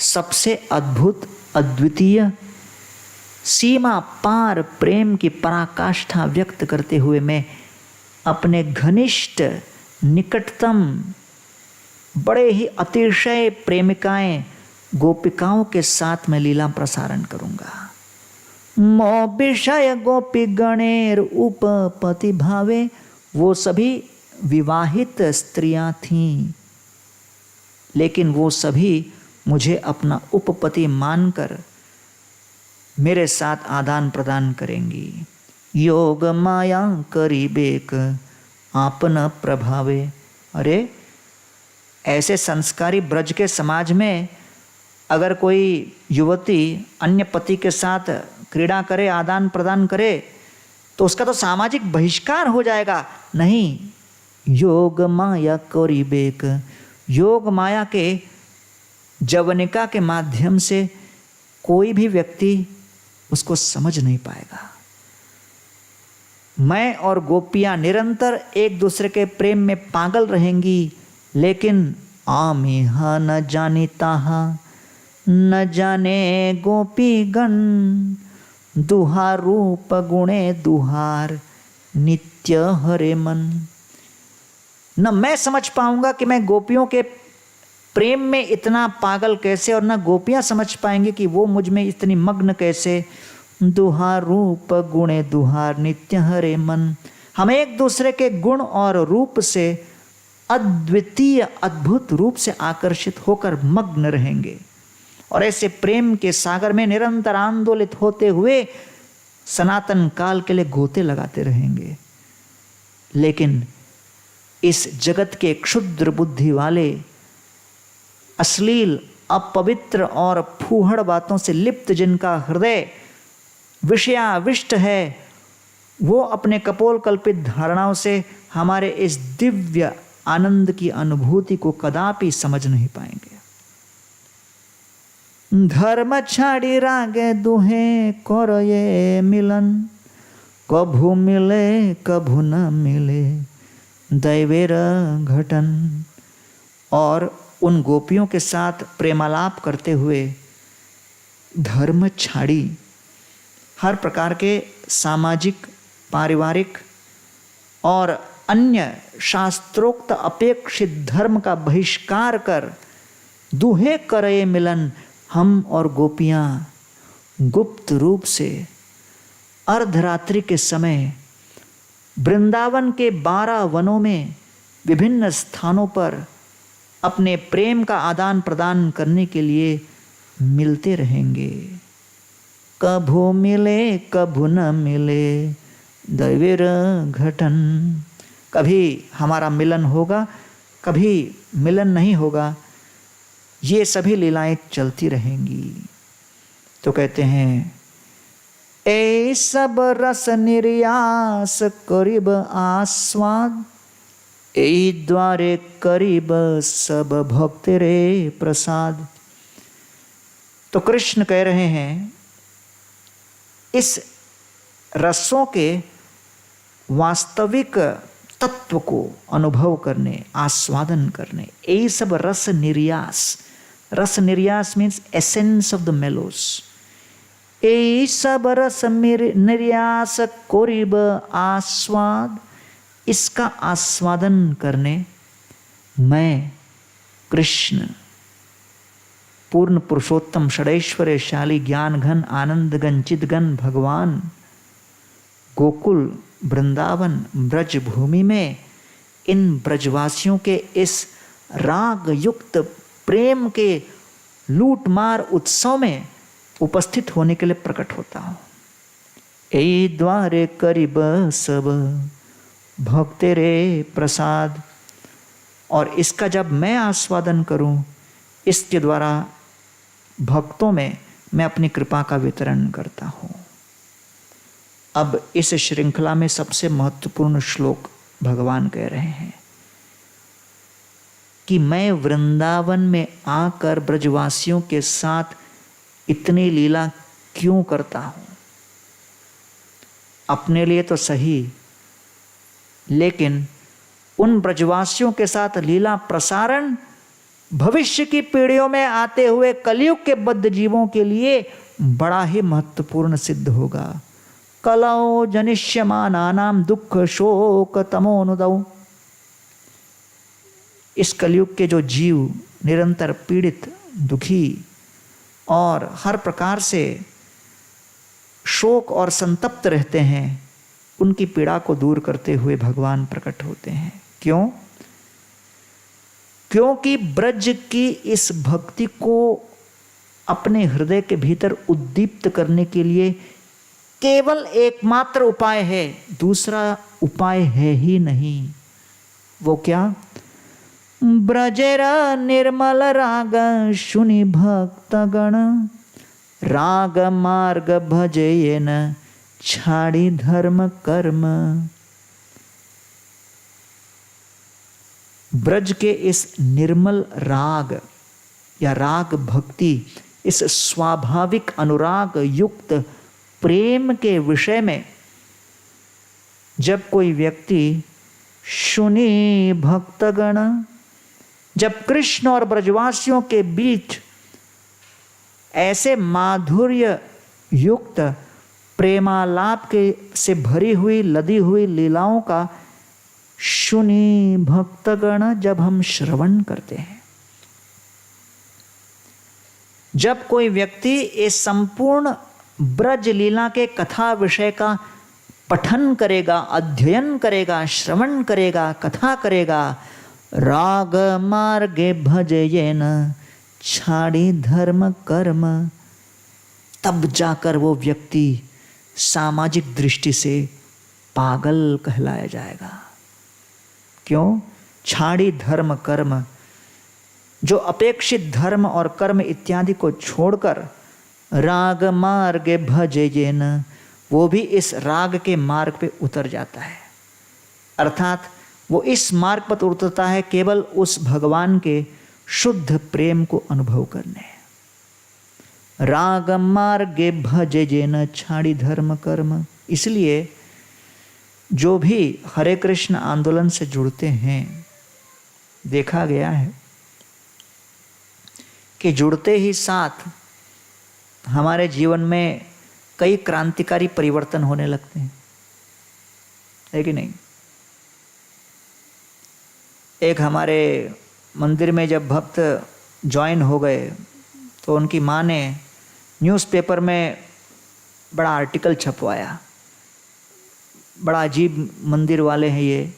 सबसे अद्भुत, अद्वितीय, सीमा पार प्रेम की पराकाष्ठा व्यक्त करते हुए मैं अपने घनिष्ठ, निकटतम, बड़े ही अतिशय प्रेमिकाएं, गोपिकाओं के साथ मैं लीला प्रसारण करूंगा। मो विषय गोपी गणेर उपपति भावे, वो सभी विवाहित स्त्रियां थीं, लेकिन वो सभी मुझे अपना उपपति मानकर मेरे साथ आदान प्रदान करेंगी। योग माया करीबेक आपन प्रभावे। अरे ऐसे संस्कारी ब्रज के समाज में अगर कोई युवती अन्य पति के साथ क्रीड़ा करे, आदान प्रदान करे, तो उसका तो सामाजिक बहिष्कार हो जाएगा। नहीं, योग माया करीबेक, योग माया के जवनिका के माध्यम से कोई भी व्यक्ति उसको समझ नहीं पाएगा। मैं और गोपियां निरंतर एक दूसरे के प्रेम में पागल रहेंगी, लेकिन आमिहा न जानिताहा न जाने गोपी गण, दुहार रूप गुणे दुहार नित्य हरे मन। न मैं समझ पाऊंगा कि मैं गोपियों के प्रेम में इतना पागल कैसे, और न गोपियां समझ पाएंगी कि वो मुझ में इतनी मग्न कैसे। दुहार रूप गुणे दुहार नित्य हरे मन। हम एक दूसरे के गुण और रूप से अद्वितीय, अद्भुत रूप से आकर्षित होकर मग्न रहेंगे, और ऐसे प्रेम के सागर में निरंतर आंदोलित होते हुए सनातन काल के लिए गोते लगाते रहेंगे। लेकिन इस जगत के क्षुद्र बुद्धि वाले अश्लील, अपवित्र और फूहड़ बातों से लिप्त जिनका हृदय विषयाविष्ट है, वो अपने कपोल कल्पित धारणाओं से हमारे इस दिव्य आनंद की अनुभूति को कदापि समझ नहीं पाएंगे। धर्म छाड़ी रागे दुहे करये मिलन, कभू मिले कभू न मिले दैवेर घटन। और उन गोपियों के साथ प्रेमालाप करते हुए धर्म छाड़ी, हर प्रकार के सामाजिक, पारिवारिक और अन्य शास्त्रोक्त अपेक्षित धर्म का बहिष्कार कर दुहे करे मिलन, हम और गोपियां गुप्त रूप से अर्धरात्रि के समय वृंदावन के 12 वनों में विभिन्न स्थानों पर अपने प्रेम का आदान प्रदान करने के लिए मिलते रहेंगे। कभू मिले कभू न मिले दैवेर घटन। कभी हमारा मिलन होगा, कभी मिलन नहीं होगा, ये सभी लीलाएं चलती रहेंगी। तो कहते हैं, ए सब रस निर्यास करीब आस्वाद, ए द्वारे करीब सब भक्त रे प्रसाद। तो कृष्ण कह रहे हैं, इस रसों के वास्तविक तत्व को अनुभव करने, आस्वादन करने, ये सब रस निर्यास। रस निर्यास means essence of the mellows. ये सब रस निर्यास कोरिब आस्वाद, इसका आस्वादन करने मैं कृष्ण पूर्ण पुरुषोत्तम षडैश्वर्यशाली ज्ञान घन आनंद घन चिदघन भगवान गोकुल वृंदावन ब्रज भूमि में इन ब्रजवासियों के इस राग युक्त प्रेम के लूटमार उत्सव में उपस्थित होने के लिए प्रकट होता हूँ। ए द्वारे करीब सब भक्ते रे प्रसाद। और इसका जब मैं आस्वादन करूं, इसके द्वारा भक्तों में मैं अपनी कृपा का वितरण करता हूं। अब इस श्रृंखला में सबसे महत्वपूर्ण श्लोक भगवान कह रहे हैं कि मैं वृंदावन में आकर ब्रजवासियों के साथ इतनी लीला क्यों करता हूं। अपने लिए तो सही, लेकिन उन ब्रजवासियों के साथ लीला प्रसारण भविष्य की पीढ़ियों में आते हुए कलयुग के बद्ध जीवों के लिए बड़ा ही महत्वपूर्ण सिद्ध होगा। कलौ जनिष्यमानानां दुख शोक तमोनुदौ। इस कलयुग के जो जीव निरंतर पीड़ित, दुखी और हर प्रकार से शोक और संतप्त रहते हैं, उनकी पीड़ा को दूर करते हुए भगवान प्रकट होते हैं। क्यों? क्योंकि ब्रज की इस भक्ति को अपने हृदय के भीतर उद्दीप्त करने के लिए केवल एकमात्र उपाय है, दूसरा उपाय है ही नहीं। वो क्या? ब्रजेर निर्मल राग शुनि भक्त गण, राग मार्ग भजेन छाड़ी धर्म कर्म। ब्रज के इस निर्मल राग या राग भक्ति, इस स्वाभाविक अनुराग युक्त प्रेम के विषय में जब कोई व्यक्ति शुनि भक्तगण, जब कृष्ण और ब्रजवासियों के बीच ऐसे माधुर्य युक्त प्रेमालाप के से भरी हुई लदी हुई लीलाओं का शुनि भक्तगण जब हम श्रवण करते हैं, जब कोई व्यक्ति इस संपूर्ण ब्रज लीला के कथा विषय का पठन करेगा, अध्ययन करेगा, श्रवण करेगा, कथा करेगा, राग मार्गे भजयेन छाड़ी धर्म कर्म, तब जाकर वो व्यक्ति सामाजिक दृष्टि से पागल कहलाया जाएगा। क्यों? छाड़ी धर्म कर्म। जो अपेक्षित धर्म और कर्म इत्यादि को छोड़कर राग मार्ग भजेन, वो भी इस राग के मार्ग पे उतर जाता है। अर्थात वो इस मार्ग पर उतरता है केवल उस भगवान के शुद्ध प्रेम को अनुभव करने। राग मार्गे भजेन छाड़ी धर्म कर्म। इसलिए जो भी हरे कृष्ण आंदोलन से जुड़ते हैं, देखा गया है कि जुड़ते ही साथ हमारे जीवन में कई क्रांतिकारी परिवर्तन होने लगते हैं, है कि नहीं। एक हमारे मंदिर में जब भक्त ज्वाइन हो गए तो उनकी माँ ने न्यूज़पेपर में बड़ा आर्टिकल छपवाया, बड़ा अजीब मंदिर वाले हैं ये,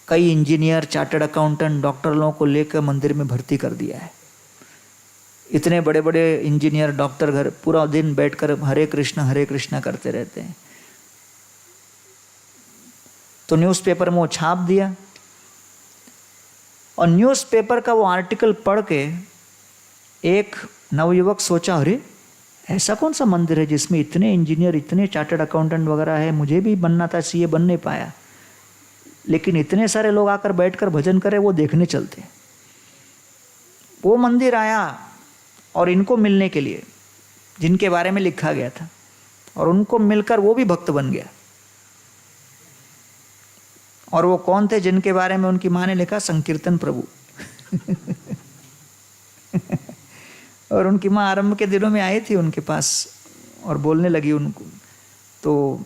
कई इंजीनियर, चार्टर्ड अकाउंटेंट, डॉक्टर लोगों को लेकर मंदिर में भर्ती कर दिया है। इतने बड़े बड़े इंजीनियर, डॉक्टर घर पूरा दिन बैठकर हरे कृष्णा करते रहते हैं। तो न्यूज़पेपर में वो छाप दिया और न्यूज़पेपर का वो आर्टिकल पढ़ के एक नवयुवक सोचा, अरे ऐसा कौन सा मंदिर है जिसमें इतने इंजीनियर, इतने चार्टर्ड अकाउंटेंट वगैरह है, मुझे भी बनना था, सीए बन नहीं पाया, लेकिन इतने सारे लोग आकर बैठकर भजन करे, वो देखने चलते। वो मंदिर आया और इनको मिलने के लिए, जिनके बारे में लिखा गया था, और उनको मिलकर वो भी भक्त बन गया। और वो कौन थे जिनके बारे में उनकी माँ ने लिखा? संकीर्तन प्रभु। और उनकी माँ आरंभ के दिनों में आई थी उनके पास और बोलने लगी उनको, तो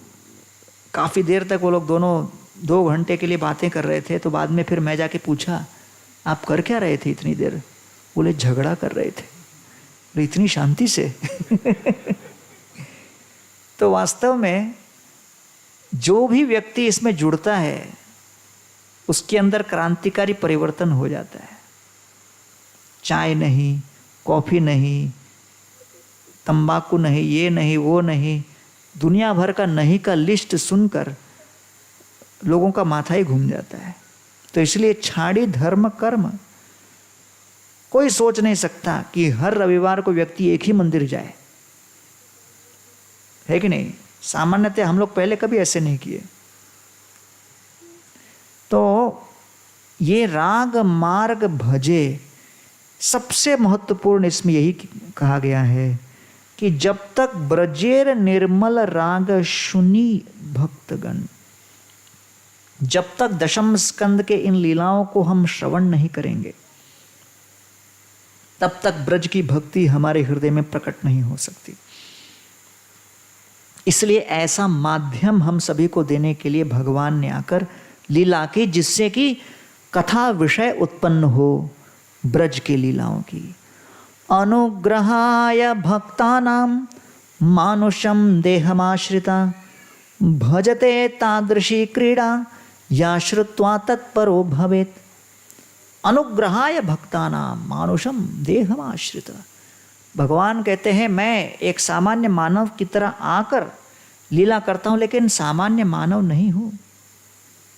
काफ़ी देर तक वो लोग दोनों 2 घंटे के लिए बातें कर रहे थे। तो बाद में फिर मैं जाके पूछा, आप कर क्या रहे थे इतनी देर? बोले झगड़ा कर रहे थे। बोले इतनी शांति से? तो वास्तव में जो भी व्यक्ति इसमें जुड़ता है उसके अंदर क्रांतिकारी परिवर्तन हो जाता है। चाय नहीं, कॉफ़ी नहीं, तंबाकू नहीं, ये नहीं, वो नहीं, दुनिया भर का नहीं का लिस्ट सुनकर लोगों का माथा ही घूम जाता है। तो इसलिए छाड़ी धर्म कर्म। कोई सोच नहीं सकता कि हर रविवार को व्यक्ति एक ही मंदिर जाए, है कि नहीं। सामान्यतः हम लोग पहले कभी ऐसे नहीं किए। तो ये राग मार्ग भजे, सबसे महत्वपूर्ण इसमें यही कहा गया है कि जब तक ब्रजेर निर्मल राग सुनी भक्तगण, जब तक दशम स्कंद के इन लीलाओं को हम श्रवण नहीं करेंगे, तब तक ब्रज की भक्ति हमारे हृदय में प्रकट नहीं हो सकती। इसलिए ऐसा माध्यम हम सभी को देने के लिए भगवान ने आकर लीला की, जिससे कि कथा विषय उत्पन्न हो ब्रज के लीलाओं की। अनुग्रहाय भक्तानां मानुषम देहमाश्रिता भजते तादृशी क्रीड़ा या श्रुत्वा तत्परो भवेत्। अनुग्रहाय भक्तानां मानुषम देहमाश्रिता। भगवान कहते हैं मैं एक सामान्य मानव की तरह आकर लीला करता हूँ, लेकिन सामान्य मानव नहीं हूँ।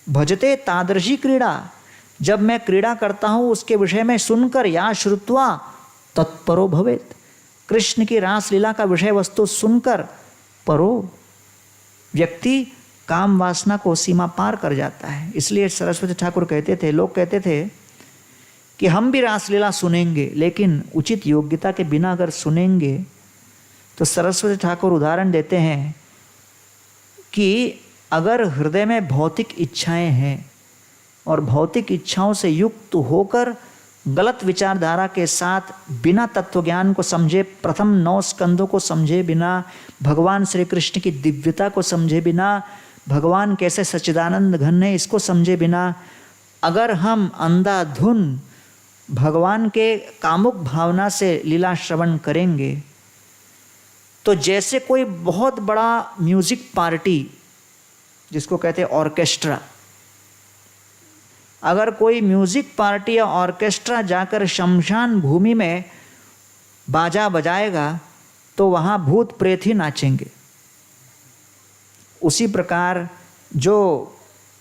भजते तादृशी क्रीड़ा, जब मैं क्रीड़ा करता हूँ उसके विषय में सुनकर या श्रुत्वा तत्परो भवेत्, कृष्ण की रास लीला का विषय वस्तु सुनकर परो, व्यक्ति काम वासना को सीमा पार कर जाता है। इसलिए सरस्वती ठाकुर कहते थे, लोग कहते थे कि हम भी रासलीला सुनेंगे, लेकिन उचित योग्यता के बिना अगर सुनेंगे तो सरस्वती ठाकुर उदाहरण देते हैं कि अगर हृदय में भौतिक इच्छाएं हैं और भौतिक इच्छाओं से युक्त होकर गलत विचारधारा के साथ बिना तत्वज्ञान को समझे, प्रथम 9 स्कंदों को समझे बिना, भगवान श्री कृष्ण की दिव्यता को समझे बिना, भगवान कैसे सच्चिदानंद घन है इसको समझे बिना, अगर हम अंधाधुन भगवान के कामुक भावना से लीला श्रवण करेंगे तो जैसे कोई बहुत बड़ा म्यूजिक पार्टी, जिसको कहते हैं ऑर्केस्ट्रा, अगर कोई म्यूजिक पार्टी या ऑर्केस्ट्रा जाकर शमशान भूमि में बाजा बजाएगा तो वहाँ भूत प्रेत ही नाचेंगे। उसी प्रकार जो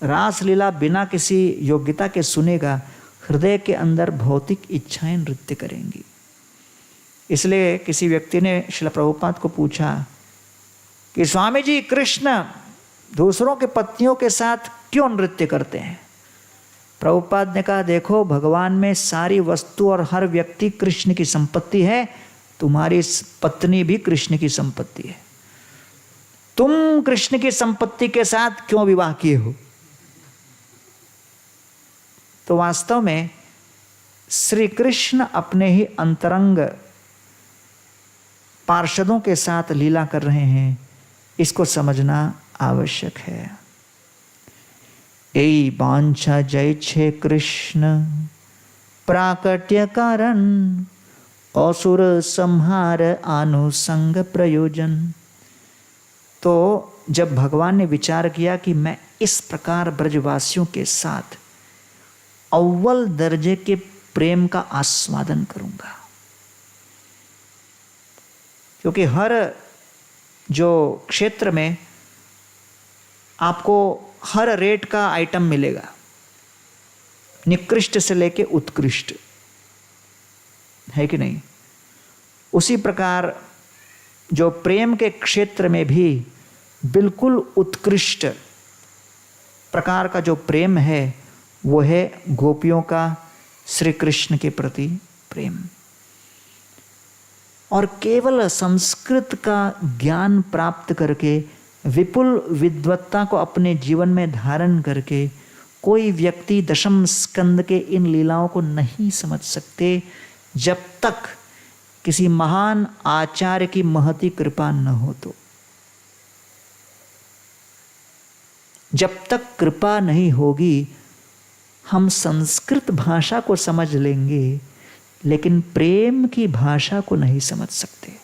रास लीला बिना किसी योग्यता के सुनेगा, हृदय के अंदर भौतिक इच्छाएं नृत्य करेंगी। इसलिए किसी व्यक्ति ने श्रील प्रभुपाद को पूछा कि स्वामी जी, कृष्ण दूसरों के पत्नियों के साथ क्यों नृत्य करते हैं? प्रभुपाद ने कहा, देखो, भगवान में सारी वस्तु और हर व्यक्ति कृष्ण की संपत्ति है। तुम्हारी पत्नी भी कृष्ण की संपत्ति है। तुम कृष्ण की संपत्ति के साथ क्यों विवाह किए हो? तो वास्तव में श्री कृष्ण अपने ही अंतरंग पार्षदों के साथ लीला कर रहे हैं, इसको समझना आवश्यक है। एई वांछा जय छे कृष्ण प्राकट्य कारण, असुर संहार अनुसंग प्रयोजन। तो जब भगवान ने विचार किया कि मैं इस प्रकार ब्रजवासियों के साथ अव्वल दर्जे के प्रेम का आस्वादन करूंगा, क्योंकि हर जो क्षेत्र में आपको हर रेट का आइटम मिलेगा, निकृष्ट से लेके उत्कृष्ट, है कि नहीं? उसी प्रकार जो प्रेम के क्षेत्र में भी बिल्कुल उत्कृष्ट प्रकार का जो प्रेम है, वो है गोपियों का श्री कृष्ण के प्रति प्रेम। और केवल संस्कृत का ज्ञान प्राप्त करके, विपुल विद्वत्ता को अपने जीवन में धारण करके कोई व्यक्ति दशम स्कंद के इन लीलाओं को नहीं समझ सकते, जब तक किसी महान आचार्य की महती कृपा न हो। तो जब तक कृपा नहीं होगी, हम संस्कृत भाषा को समझ लेंगे, लेकिन प्रेम की भाषा को नहीं समझ सकते।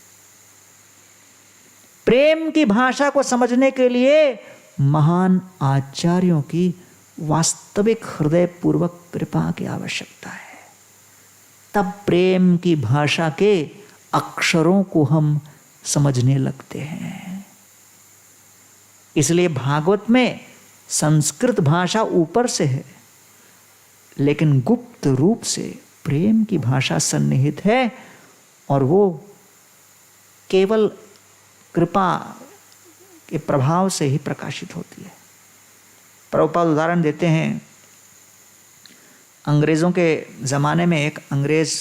प्रेम की भाषा को समझने के लिए महान आचार्यों की वास्तविक हृदयपूर्वक कृपा की आवश्यकता है। तब प्रेम की भाषा के अक्षरों को हम समझने लगते हैं। इसलिए भागवत में संस्कृत भाषा ऊपर से है, लेकिन गुप्त रूप से प्रेम की भाषा सन्निहित है, और वो केवल कृपा के प्रभाव से ही प्रकाशित होती है। प्रभुपाद उदाहरण देते हैं, अंग्रेज़ों के ज़माने में एक अंग्रेज़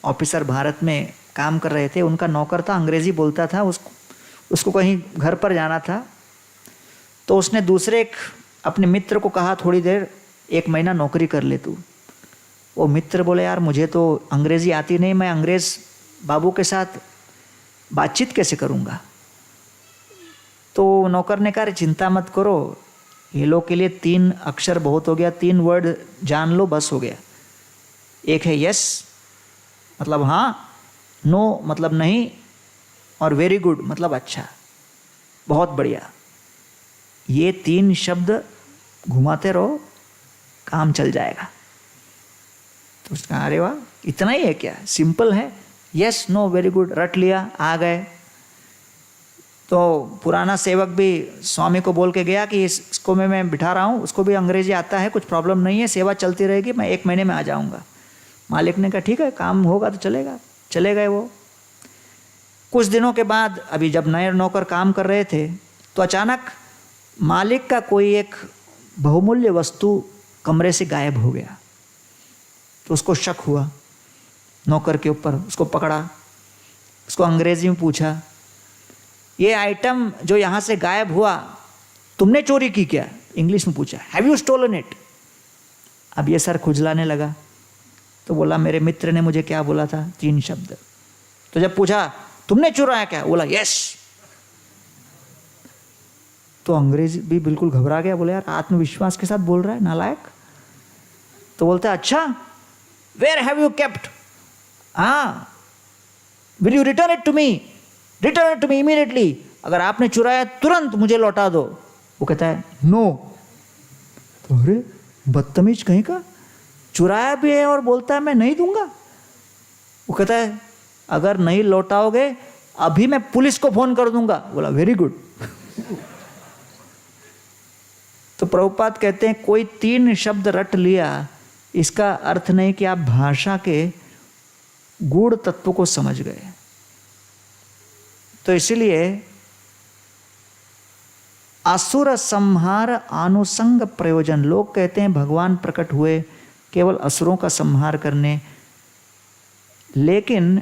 ऑफिसर भारत में काम कर रहे थे। उनका नौकर था, अंग्रेज़ी बोलता था, उसको कहीं घर पर जाना था। तो उसने दूसरे एक अपने मित्र को कहा, थोड़ी देर 1 महीना नौकरी कर ले तू। वो मित्र बोले, यार मुझे तो अंग्रेज़ी आती नहीं, मैं अंग्रेज़ बाबू के साथ बातचीत कैसे करूँगा? तो नौकर ने कहा, चिंता मत करो, ये लोग के लिए 3 अक्षर बहुत हो गया, 3 वर्ड जान लो, बस हो गया। एक है यस मतलब हाँ, नो मतलब नहीं, और वेरी गुड मतलब अच्छा, बहुत बढ़िया। ये 3 शब्द घुमाते रहो, काम चल जाएगा। तो उसने कहा, अरे वाह, इतना ही है क्या? सिंपल है, यस नो वेरी गुड, रट लिया, आ गए। तो पुराना सेवक भी स्वामी को बोल के गया कि इसको मैं बिठा रहा हूँ, उसको भी अंग्रेजी आता है, कुछ प्रॉब्लम नहीं है, सेवा चलती रहेगी, मैं 1 महीने में आ जाऊँगा। मालिक ने कहा, ठीक है, काम होगा तो चलेगा। चले गए वो। कुछ दिनों के बाद, अभी जब नए नौकर काम कर रहे थे, तो अचानक मालिक का कोई एक बहुमूल्य वस्तु कमरे से गायब हो गया। तो उसको शक हुआ नौकर के ऊपर, उसको पकड़ा, उसको अंग्रेजी में पूछा, ये आइटम जो यहाँ से गायब हुआ, तुमने चोरी की क्या? इंग्लिश में पूछा, हैव यू स्टोलन इट? अब ये सर खुजलाने लगा। तो बोला, मेरे मित्र ने मुझे क्या बोला था? 3 शब्द। तो जब पूछा, तुमने चुराया क्या? बोला, यस। तो अंग्रेजी भी बिल्कुल घबरा गया, बोले, यार आत्मविश्वास के साथ बोल रहा है, नालायक। तो बोलता, अच्छा, वेयर हैव यू केप्ट? हाँ, will you return it to me? Return it to me immediately. अगर आपने चुराया तुरंत मुझे लौटा दो। वो कहता है, नो। तो अरे बदतमीज कहीं का, चुराया भी है और बोलता है मैं नहीं दूंगा। वो कहता है, अगर नहीं लौटाओगे अभी मैं पुलिस को फोन कर दूंगा। बोला, वेरी गुड। तो प्रभुपाद कहते हैं, कोई 3 शब्द रट लिया, इसका अर्थ नहीं कि आप भाषा के गूढ़ तत्व को समझ गए। तो इसलिए असुर संहार आनुसंग प्रयोजन, लोग कहते हैं भगवान प्रकट हुए केवल असुरों का संहार करने, लेकिन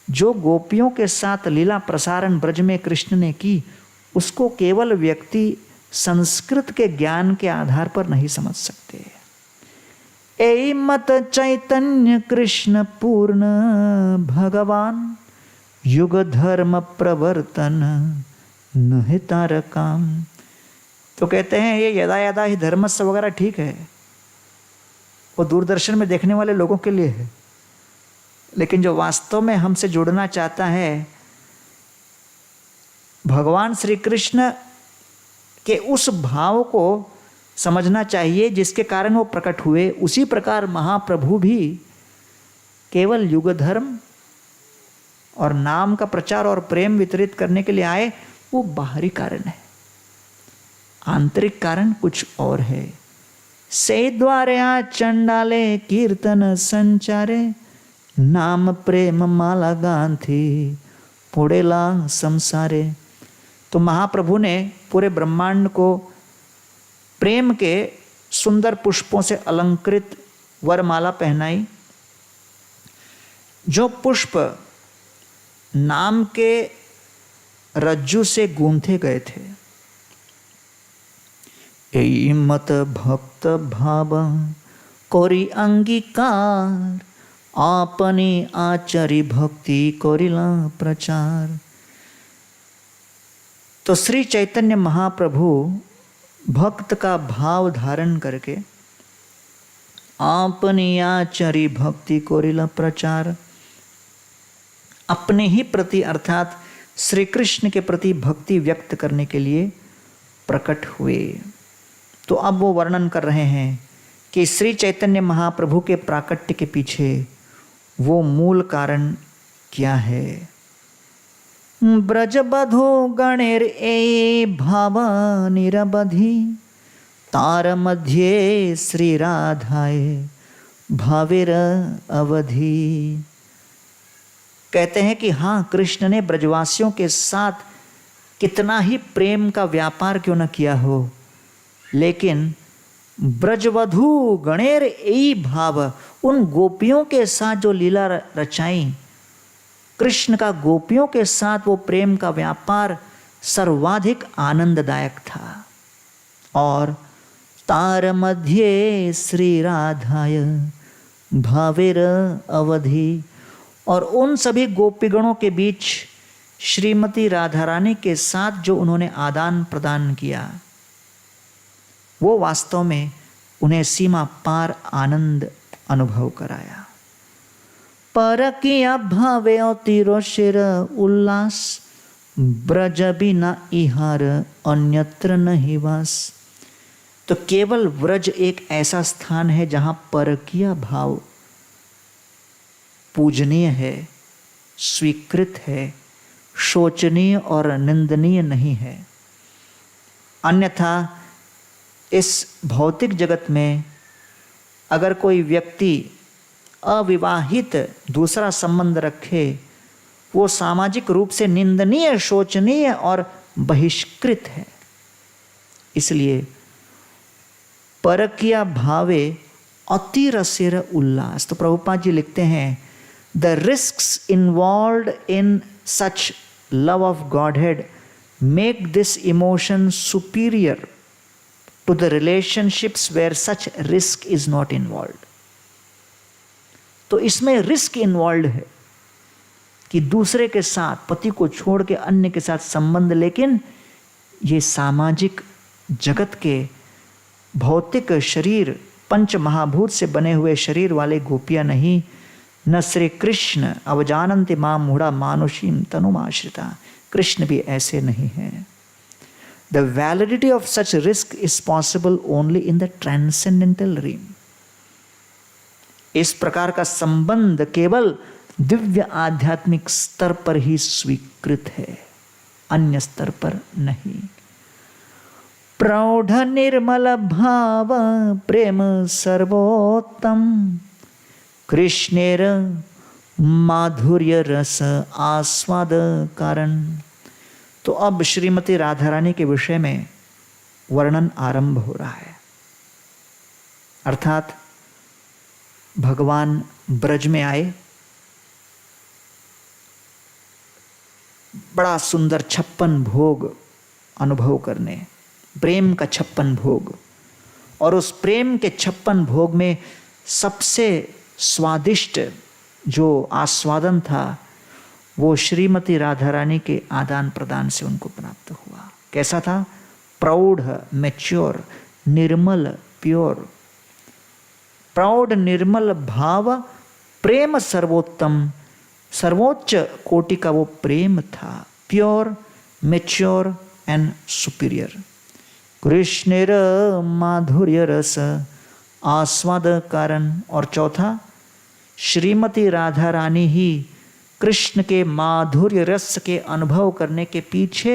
जो गोपियों के साथ लीला प्रसारण ब्रज में कृष्ण ने की, उसको केवल व्यक्ति संस्कृत के ज्ञान के आधार पर नहीं समझ सकते। ए मत चैतन्य कृष्ण पूर्ण भगवान, युग धर्म प्रवर्तन न तारकाम। तो कहते हैं ये यदा यदा ही धर्मस्य वगैरह ठीक है, वो दूरदर्शन में देखने वाले लोगों के लिए है, लेकिन जो वास्तव में हमसे जुड़ना चाहता है, भगवान श्री कृष्ण के उस भाव को समझना चाहिए जिसके कारण वो प्रकट हुए। उसी प्रकार महाप्रभु भी केवल युग धर्म और नाम का प्रचार और प्रेम वितरित करने के लिए आए, वो बाहरी कारण है। आंतरिक कारण कुछ और है। से द्वारया चंडाले कीर्तन संचारे, नाम प्रेम माला गांधी पुड़ेला संसारे। तो महाप्रभु ने पूरे ब्रह्मांड को प्रेम के सुंदर पुष्पों से अलंकृत वरमाला पहनाई। जो पुष्प नाम के रज्जु से गूंथे गए थे। ए मत भक्त भाव कोरी अंगीकार, आपनी आचरी भक्ति कोरिला प्रचार। तो श्री चैतन्य महाप्रभु भक्त का भाव धारण करके आपनी आचरी भक्ति कोरिला प्रचार, अपने ही प्रति अर्थात श्री कृष्ण के प्रति भक्ति व्यक्त करने के लिए प्रकट हुए। तो अब वो वर्णन कर रहे हैं कि श्री चैतन्य महाप्रभु के प्राकट्य के पीछे वो मूल कारण क्या है। ब्रज बधो गणेर ए भाव निरबधि, तार मध्य श्री राधाए भावेर अवधि। कहते हैं कि हाँ, कृष्ण ने ब्रजवासियों के साथ कितना ही प्रेम का व्यापार क्यों न किया हो, लेकिन ब्रजवधु गणेर ए भाव, उन गोपियों के साथ जो लीला रचाई, कृष्ण का गोपियों के साथ वो प्रेम का व्यापार सर्वाधिक आनंददायक था। और तार मध्य श्री राधाय भावेर अवधि, और उन सभी गोपीगणों के बीच श्रीमती राधा रानी के साथ जो उन्होंने आदान प्रदान किया, वो वास्तव में उन्हें सीमा पार आनंद अनुभव कराया। परकिया भावे अतिरो शिर उल्लास, ब्रज बिना इहार अन्यत्र नहीं वास। तो केवल ब्रज एक ऐसा स्थान है जहां परकीय भाव पूजनीय है, स्वीकृत है, शोचनीय और निंदनीय नहीं है। अन्यथा इस भौतिक जगत में अगर कोई व्यक्ति अविवाहित दूसरा संबंध रखे, वो सामाजिक रूप से निंदनीय, शोचनीय और बहिष्कृत है। इसलिए परकीय भावे अतिरसिर उल्लास। तो प्रभुपाद जी लिखते हैं, the risks involved in such love of Godhead make this emotion superior to the relationships where such risk is not involved. तो इसमें रिस्क इन्वॉल्व है कि दूसरे के साथ, पति को छोड़ के अन्य के साथ संबंध, लेकिन ये सामाजिक जगत के भौतिक शरीर, पंच महाभूत से बने हुए शरीर वाले गोपियां नहीं। न श्री कृष्ण अवजानन्ति मां मूढ़ा मानुषीम तनुमाश्रिता, कृष्ण भी ऐसे नहीं हैं। The validity of such risk is possible only in the transcendental realm. इस प्रकार का संबंध केवल दिव्य आध्यात्मिक स्तर पर ही स्वीकृत है, अन्य स्तर पर नहीं। प्रौढ़ निर्मल भाव प्रेम सर्वोत्तम कृष्णेर माधुर्य रस आस्वाद कारण। तो अब श्रीमती राधा रानी के विषय में वर्णन आरंभ हो रहा है। अर्थात भगवान ब्रज में आए, बड़ा सुंदर 56 भोग अनुभव करने, प्रेम का 56 भोग, और उस प्रेम के 56 भोग में सबसे स्वादिष्ट जो आस्वादन था वो श्रीमती राधा रानी के आदान प्रदान से उनको प्राप्त हुआ। कैसा था? प्रौढ़, मैच्योर, निर्मल, प्योर। प्रौढ़ निर्मल भाव प्रेम सर्वोत्तम, सर्वोच्च कोटि का वो प्रेम था। Pure, mature and superior. कृष्णेर माधुर्य रस आस्वाद कारण। और चौथा, श्रीमती राधा रानी ही कृष्ण के माधुर्य रस के अनुभव करने के पीछे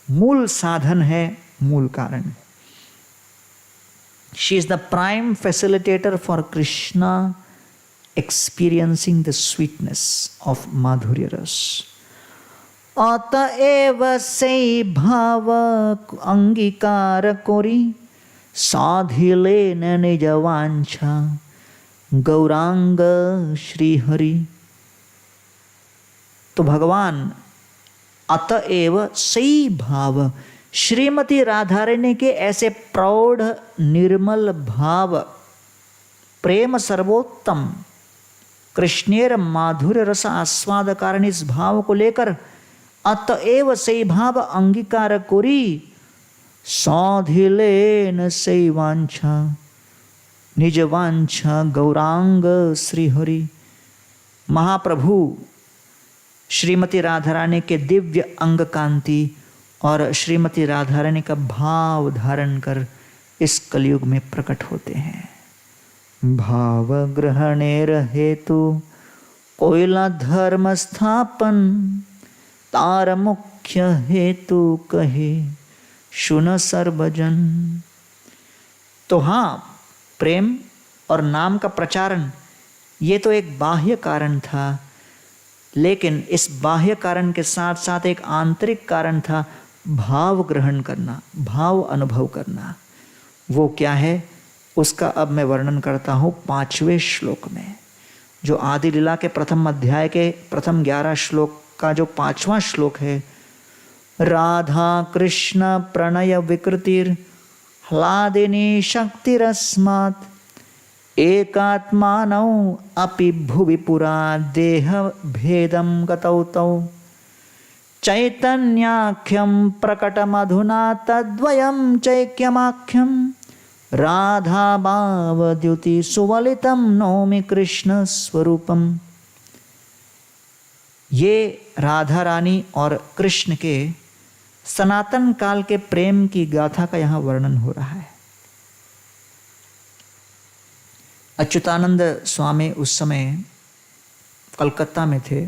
मूल साधन है, मूल कारण। She is the prime facilitator for Krishna experiencing the sweetness of माधुर्य रस। अतएव से भाव अंगीकार कोरी साधिले न निज वांछा गौरांग श्री हरि। तो भगवान अतएव सही भाव, श्रीमती राधा रानी के ऐसे प्रौढ़ निर्मल भाव, प्रेम सर्वोत्तम, कृष्णेर माधुर्य रस आस्वाद कारण, इस भाव को लेकर अतएव सही भाव अंगीकार कोरी साधिले न सही वांछा निज वांछा गौरांग श्री हरि। महाप्रभु श्रीमती राधा रानी के दिव्य अंग कांति और श्रीमती राधा रानी का भाव धारण कर इस कलयुग में प्रकट होते हैं। भाव ग्रहणेर हेतु कोयला धर्म स्थापन तार मुख्य हेतु कहे सुन सर्वजन। तो हाँ, प्रेम और नाम का प्रचारण ये तो एक बाह्य कारण था, लेकिन इस बाह्य कारण के साथ साथ एक आंतरिक कारण था, भाव ग्रहण करना, भाव अनुभव करना। वो क्या है उसका अब मैं वर्णन करता हूँ 5वें श्लोक में, जो आदि लीला के प्रथम अध्याय के प्रथम 11 श्लोक का जो 5वां श्लोक है। राधा कृष्ण प्रणय विकृतिर ह्लादिनी शक्तिरस्मात् एकात्मानौ अपि भुवि पुरा देह भेदं गतौ तौ चैतन्याख्यं प्रकटमधुना तद्वयं चैक्यमाख्यं राधा भावद्युति सुवलितं नौमि कृष्ण स्वरूपम। ये राधा रानी और कृष्ण के सनातन काल के प्रेम की गाथा का यहाँ वर्णन हो रहा है। अच्युतानंद स्वामी उस समय कलकत्ता में थे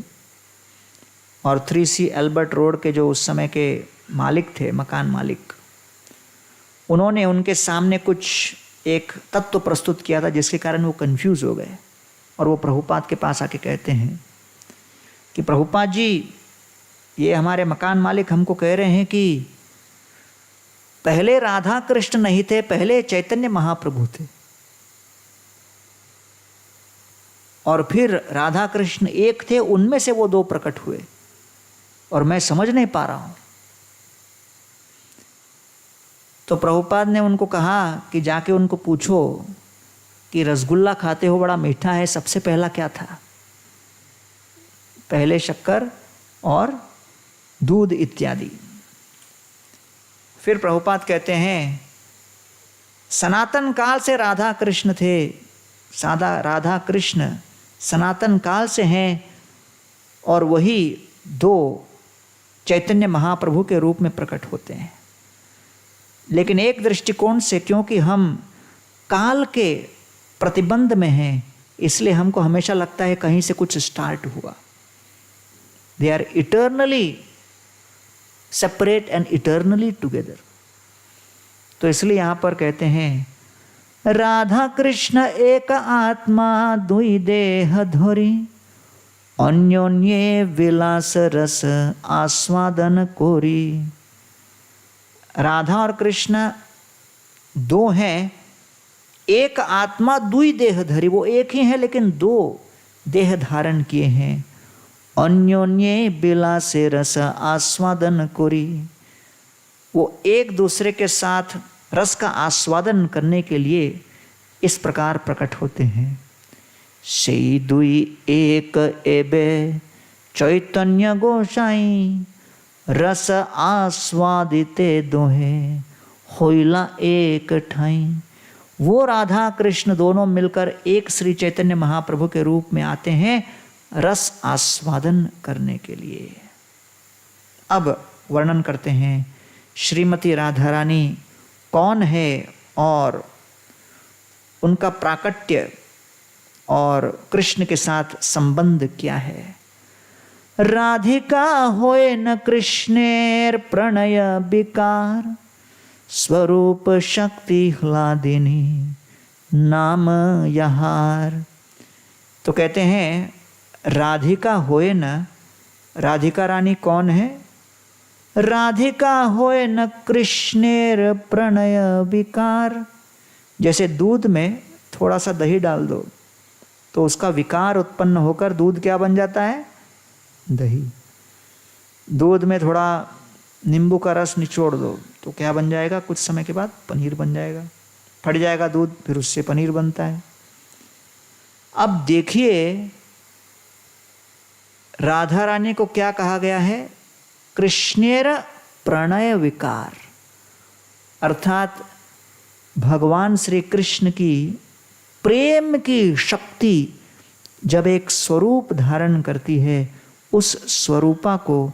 और 3C एल्बर्ट रोड के जो उस समय के मालिक थे, मकान मालिक, उन्होंने उनके सामने कुछ एक तत्व प्रस्तुत किया था जिसके कारण वो कंफ्यूज हो गए और वो प्रभुपाद के पास आके कहते हैं कि प्रभुपाद जी, ये हमारे मकान मालिक हमको कह रहे हैं कि पहले राधा कृष्ण नहीं थे, पहले चैतन्य महाप्रभु थे और फिर राधा कृष्ण एक थे, उनमें से वो 2 प्रकट हुए और मैं समझ नहीं पा रहा हूं। तो प्रभुपाद ने उनको कहा कि जाके उनको पूछो कि रसगुल्ला खाते हो, बड़ा मीठा है, सबसे पहला क्या था? पहले शक्कर और दूध इत्यादि। फिर प्रभुपाद कहते हैं सनातन काल से राधा कृष्ण थे, सादा राधा कृष्ण सनातन काल से हैं और वही 2 चैतन्य महाप्रभु के रूप में प्रकट होते हैं। लेकिन एक दृष्टिकोण से, क्योंकि हम काल के प्रतिबंध में हैं, इसलिए हमको हमेशा लगता है कहीं से कुछ स्टार्ट हुआ। They are eternally separate and eternally together. तो इसलिए यहाँ पर कहते हैं राधा कृष्ण एक आत्मा दुई देह धोरी, अन्योन्ये विलास रस आस्वादन कोरी। राधा और कृष्ण दो हैं, एक आत्मा दुई देह धरी, वो एक ही है लेकिन दो देह धारण किए हैं। अन्योन्ये विलासे रस आस्वादन कोरी, वो एक दूसरे के साथ रस का आस्वादन करने के लिए इस प्रकार प्रकट होते हैं। सेई दुई एक एबे चैतन्य गोसाई, रस आस्वादिते दोहे होइला एक ठाई। वो राधा कृष्ण दोनों मिलकर एक श्री चैतन्य महाप्रभु के रूप में आते हैं रस आस्वादन करने के लिए। अब वर्णन करते हैं श्रीमती राधा रानी कौन है और उनका प्राकट्य और कृष्ण के साथ संबंध क्या है। राधिका होए न कृष्णेर प्रणय विकार, स्वरूप शक्ति ह्लादिनी नाम यहार। तो कहते हैं राधिका होए न, राधिका रानी कौन है। राधिका होए न कृष्णेर प्रणय विकार, जैसे दूध में थोड़ा सा दही डाल दो तो उसका विकार उत्पन्न होकर दूध क्या बन जाता है, दही। दूध में थोड़ा नींबू का रस निचोड़ दो तो क्या बन जाएगा, कुछ समय के बाद पनीर बन जाएगा। फट जाएगा दूध, फिर उससे पनीर बनता है। अब देखिए राधा रानी को क्या कहा गया है, कृष्णेर प्रणय विकार, अर्थात भगवान श्री कृष्ण की प्रेम की शक्ति जब एक स्वरूप धारण करती है, उस स्वरूपा को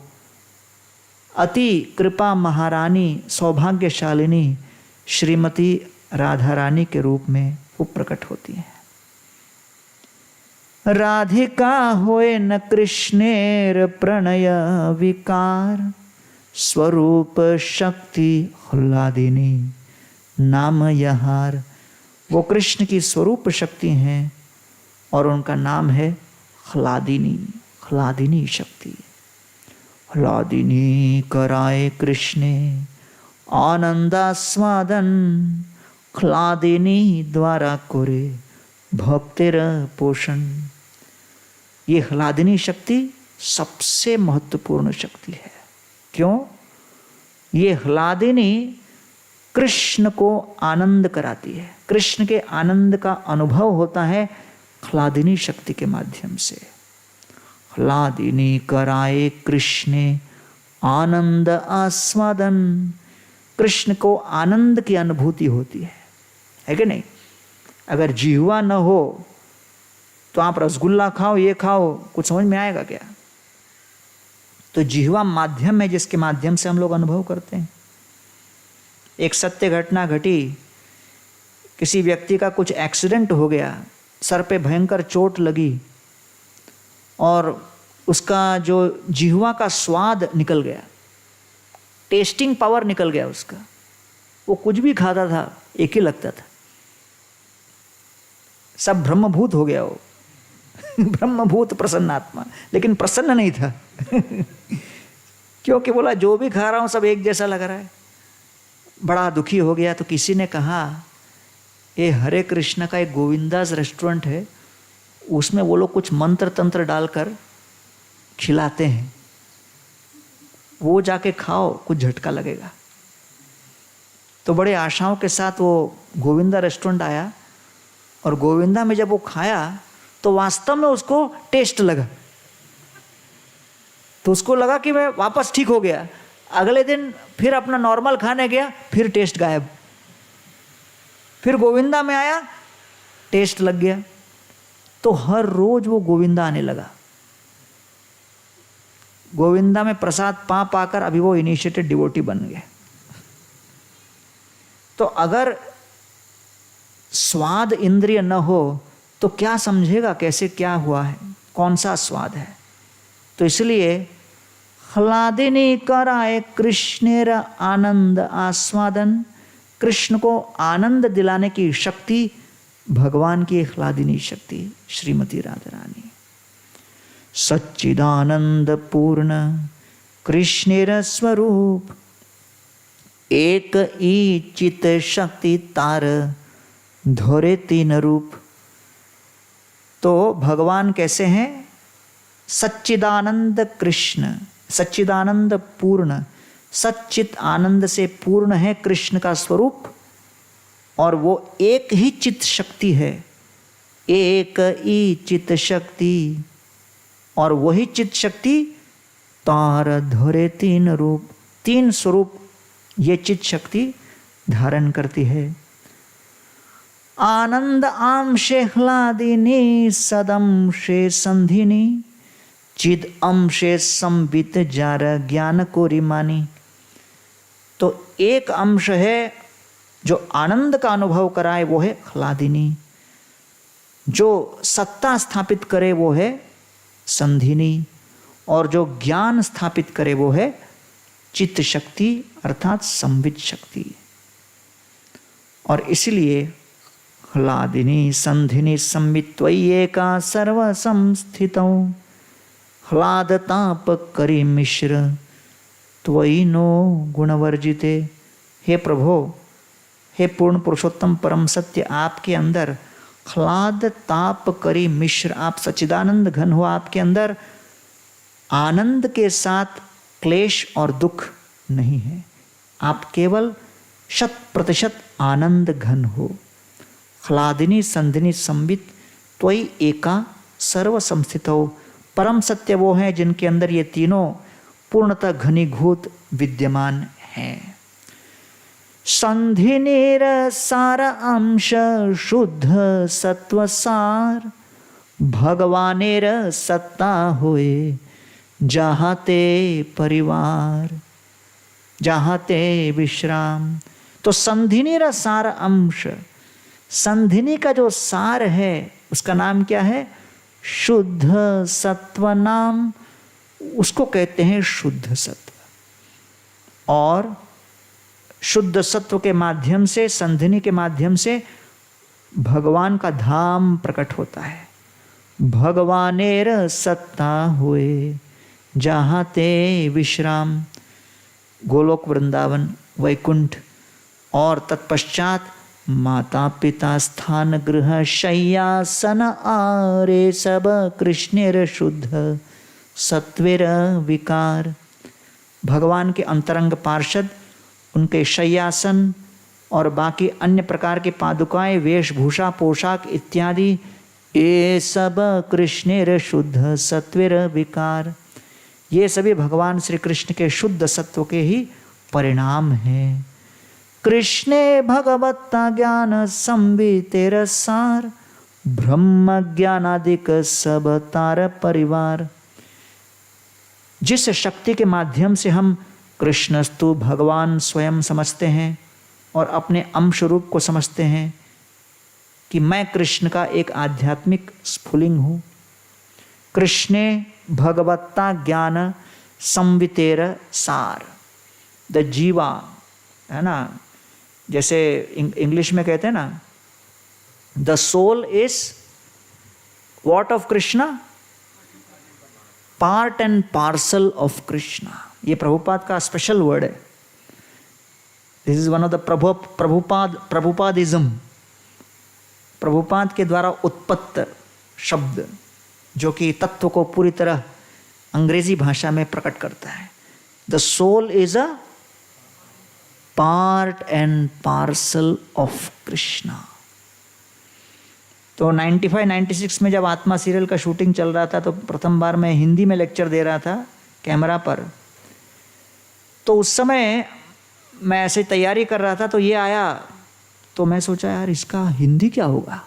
अति कृपा महारानी सौभाग्यशालिनी श्रीमती राधा रानी के रूप में वो प्रकट होती है। राधिका होए न कृष्णेर प्रणय विकार, स्वरूप शक्ति ह्लादिनी नाम यहार। वो कृष्ण की स्वरूप शक्ति हैं और उनका नाम है ह्लादिनी, ह्लादिनी शक्ति। ह्लादिनी कराए कृष्णे आनंदास्वादन, ह्लादिनी द्वारा कोरे भक्तिर पोषण। ये ह्लादिनी शक्ति सबसे महत्वपूर्ण शक्ति है। क्यों? ये ह्लादिनी कृष्ण को आनंद कराती है। कृष्ण के आनंद का अनुभव होता है ह्लादिनी शक्ति के माध्यम से। ह्लादिनी कराए कृष्णे आनंद आस्वादन, कृष्ण को आनंद की अनुभूति होती है कि नहीं। अगर जिह्वा न हो तो आप रसगुल्ला खाओ, ये खाओ, कुछ समझ में आएगा क्या? तो जिह्वा माध्यम है जिसके माध्यम से हम लोग अनुभव करते हैं। एक सत्य घटना घटी, किसी व्यक्ति का कुछ एक्सीडेंट हो गया, सर पे भयंकर चोट लगी और उसका जो जिह्वा का स्वाद निकल गया, टेस्टिंग पावर निकल गया उसका। वो कुछ भी खाता था एक ही लगता था, सब ब्रह्मभूत हो गया वो ब्रह्मभूत प्रसन्नात्मा, लेकिन प्रसन्न नहीं था क्योंकि बोला जो भी खा रहा हूं सब एक जैसा लग रहा है। बड़ा दुखी हो गया। तो किसी ने कहा ये हरे कृष्ण का एक गोविंदास रेस्टोरेंट है, उसमें वो लोग कुछ मंत्र तंत्र डालकर खिलाते हैं, वो जाके खाओ, कुछ झटका लगेगा। तो बड़े आशाओं के साथ वो गोविंदा रेस्टोरेंट आया और गोविंदा में जब वो खाया तो वास्तव में उसको टेस्ट लगा। तो उसको लगा कि मैं वापस ठीक हो गया। अगले दिन फिर अपना नॉर्मल खाने गया, फिर टेस्ट गायब। फिर गोविंदा में आया, टेस्ट लग गया। तो हर रोज वो गोविंदा आने लगा। गोविंदा में प्रसाद पा पाकर अभी वो इनिशिएटेड डिवोटी बन गए। तो अगर स्वाद इंद्रिय न हो तो क्या समझेगा कैसे क्या हुआ है, कौन सा स्वाद है। तो इसलिए ह्लादिनी कराए कृष्णेर आनंद आस्वादन, कृष्ण को आनंद दिलाने की शक्ति भगवान की ह्लादिनी शक्ति श्रीमती राधा रानी। सच्चिदानंद पूर्ण कृष्णेर स्वरूप, एक ही चित शक्ति तार धोरे तीन रूप। तो भगवान कैसे हैं? सच्चिदानंद कृष्ण, सच्चिदानंद पूर्ण, सच्चित आनंद से पूर्ण है कृष्ण का स्वरूप, और वो एक ही चित शक्ति है, एक ही चित शक्ति, और वही चित शक्ति तार धरे तीन रूप, तीन स्वरूप ये चित शक्ति धारण करती है। आनंद अंशे ह्लादिनी सदंशे संधिनी, चिद अंशे संबित जार ज्ञान को रिमानी। तो एक अंश है जो आनंद का अनुभव कराए वो है ह्लादिनी, जो सत्ता स्थापित करे वो है संधिनी, और जो ज्ञान स्थापित करे वो है चित्त शक्ति अर्थात संबित शक्ति। और इसलिए ह्लादिनी संधिनी संबित त्वय्येका सर्व संस्थितौ, ह्लाद ताप करी मिश्र त्वयि नो गुणवर्जिते। हे प्रभो, हे पूर्ण पुरुषोत्तम परम सत्य, आपके अंदर ह्लाद ताप करी मिश्र, आप सच्चिदानंद घन हो, आपके अंदर आनंद के साथ क्लेश और दुख नहीं है, आप केवल 100% आनंद घन हो। ह्लादिनी संधिनी संबित त्वयि एका सर्व संस्थितौ, परम सत्य वो है जिनके अंदर ये तीनों पूर्णतः घनीभूत विद्यमान हैं। संधिनीर सार अंश शुद्ध सत्व सार, भगवानेर सत्ता होए जहाँ ते परिवार, जहाँ ते विश्राम। तो संधिनीर सार अंश, संधिनी का जो सार है उसका नाम क्या है? शुद्ध सत्व नाम, उसको कहते हैं शुद्ध सत्व। और शुद्ध सत्व के माध्यम से, संधिनी के माध्यम से भगवान का धाम प्रकट होता है। भगवानेर सत्ता हुए जहाँ ते विश्राम, गोलोक वृंदावन वैकुंठ, और तत्पश्चात माता पिता स्थान गृह शय्यासन आरे सब कृष्णेर शुद्ध सत्वेर विकार। भगवान के अंतरंग पार्षद, उनके शय्यासन और बाकी अन्य प्रकार के पादुकाएं, वेशभूषा, पोशाक इत्यादि, ये सब कृष्णेर शुद्ध सत्वेर विकार, ये सभी भगवान श्री कृष्ण के शुद्ध सत्व के ही परिणाम हैं। कृष्णे भगवत्ता ज्ञान संबितेर सार, ब्रह्म ज्ञानादिक सब तार परिवार। जिस शक्ति के माध्यम से हम कृष्णस्तु भगवान स्वयं समझते हैं और अपने अंश रूप को समझते हैं कि मैं कृष्ण का एक आध्यात्मिक स्फुलिंग हूँ। कृष्णे भगवत्ता ज्ञान संवितेर सार, द जीवा, है ना, जैसे इंग्लिश में कहते हैं ना, the soul is what of Krishna, part and parcel of Krishna. ये प्रभुपाद का स्पेशल वर्ड है। This is one of the Prabhupadism, Prabhupada के द्वारा उत्पत्त शब्द जो कि तत्व को पूरी तरह अंग्रेजी भाषा में प्रकट करता है। The soul is a part and parcel of Krishna. तो 95-96 में जब आत्मा सीरियल का शूटिंग चल रहा था, तो प्रथम बार मैं हिंदी में लेक्चर दे रहा था कैमरा पर। तो उस समय मैं ऐसे तैयारी कर रहा था, तो ये आया, तो मैं सोचा यार इसका हिंदी क्या होगा,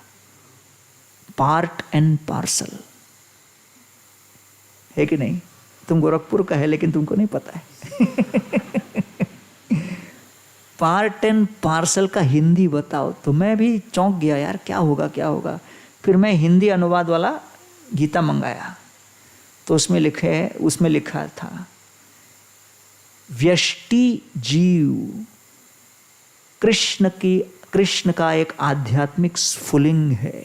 पार्ट एंड पार्सल, है कि नहीं? तुम गोरखपुर का है लेकिन तुमको नहीं पता है। पार्ट एंड पार्सल का हिंदी बताओ। तो मैं भी चौंक गया, यार क्या होगा क्या होगा। फिर मैं हिंदी अनुवाद वाला गीता मंगाया, तो उसमें लिखा था व्यष्टि जीव कृष्ण का एक आध्यात्मिक स्फुलिंग है।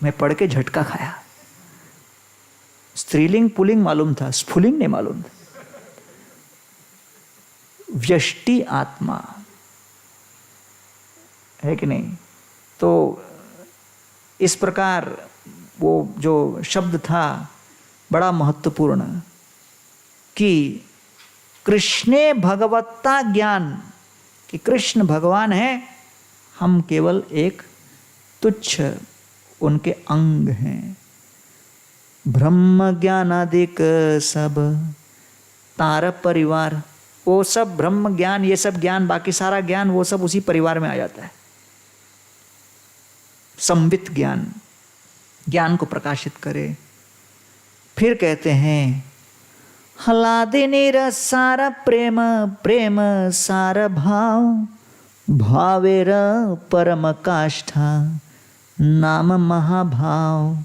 मैं पढ़ के झटका खाया। स्त्रीलिंग पुलिंग मालूम था, स्फुलिंग नहीं मालूम था। व्यष्टि आत्मा है कि नहीं? तो इस प्रकार वो जो शब्द था बड़ा महत्वपूर्ण कि कृष्णे भगवत्ता ज्ञान, कि कृष्ण भगवान है, हम केवल एक तुच्छ उनके अंग हैं। ब्रह्म ज्ञानादिक सब तार परिवार, वो सब ब्रह्म ज्ञान, ये सब ज्ञान, बाकी सारा ज्ञान वो सब उसी परिवार में आ जाता है। संवित ज्ञान, ज्ञान को प्रकाशित करे। फिर कहते हैं हलादिनी सार प्रेम, प्रेम सार भाव, भावेर परम काष्ठा नाम महाभाव।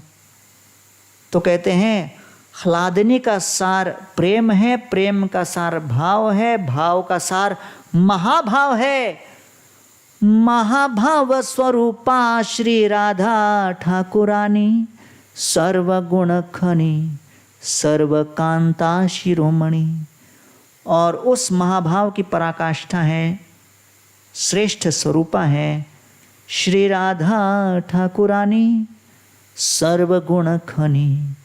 तो कहते हैं ह्लादिनी का सार प्रेम है, प्रेम का सार भाव है, भाव का सार महाभाव है। महाभाव स्वरूपा श्री राधा ठाकुरानी, सर्वगुण खनी सर्वकांता शिरोमणि। और उस महाभाव की पराकाष्ठा है, श्रेष्ठ स्वरूपा है श्री राधा ठाकुरानी, सर्वगुण खनी।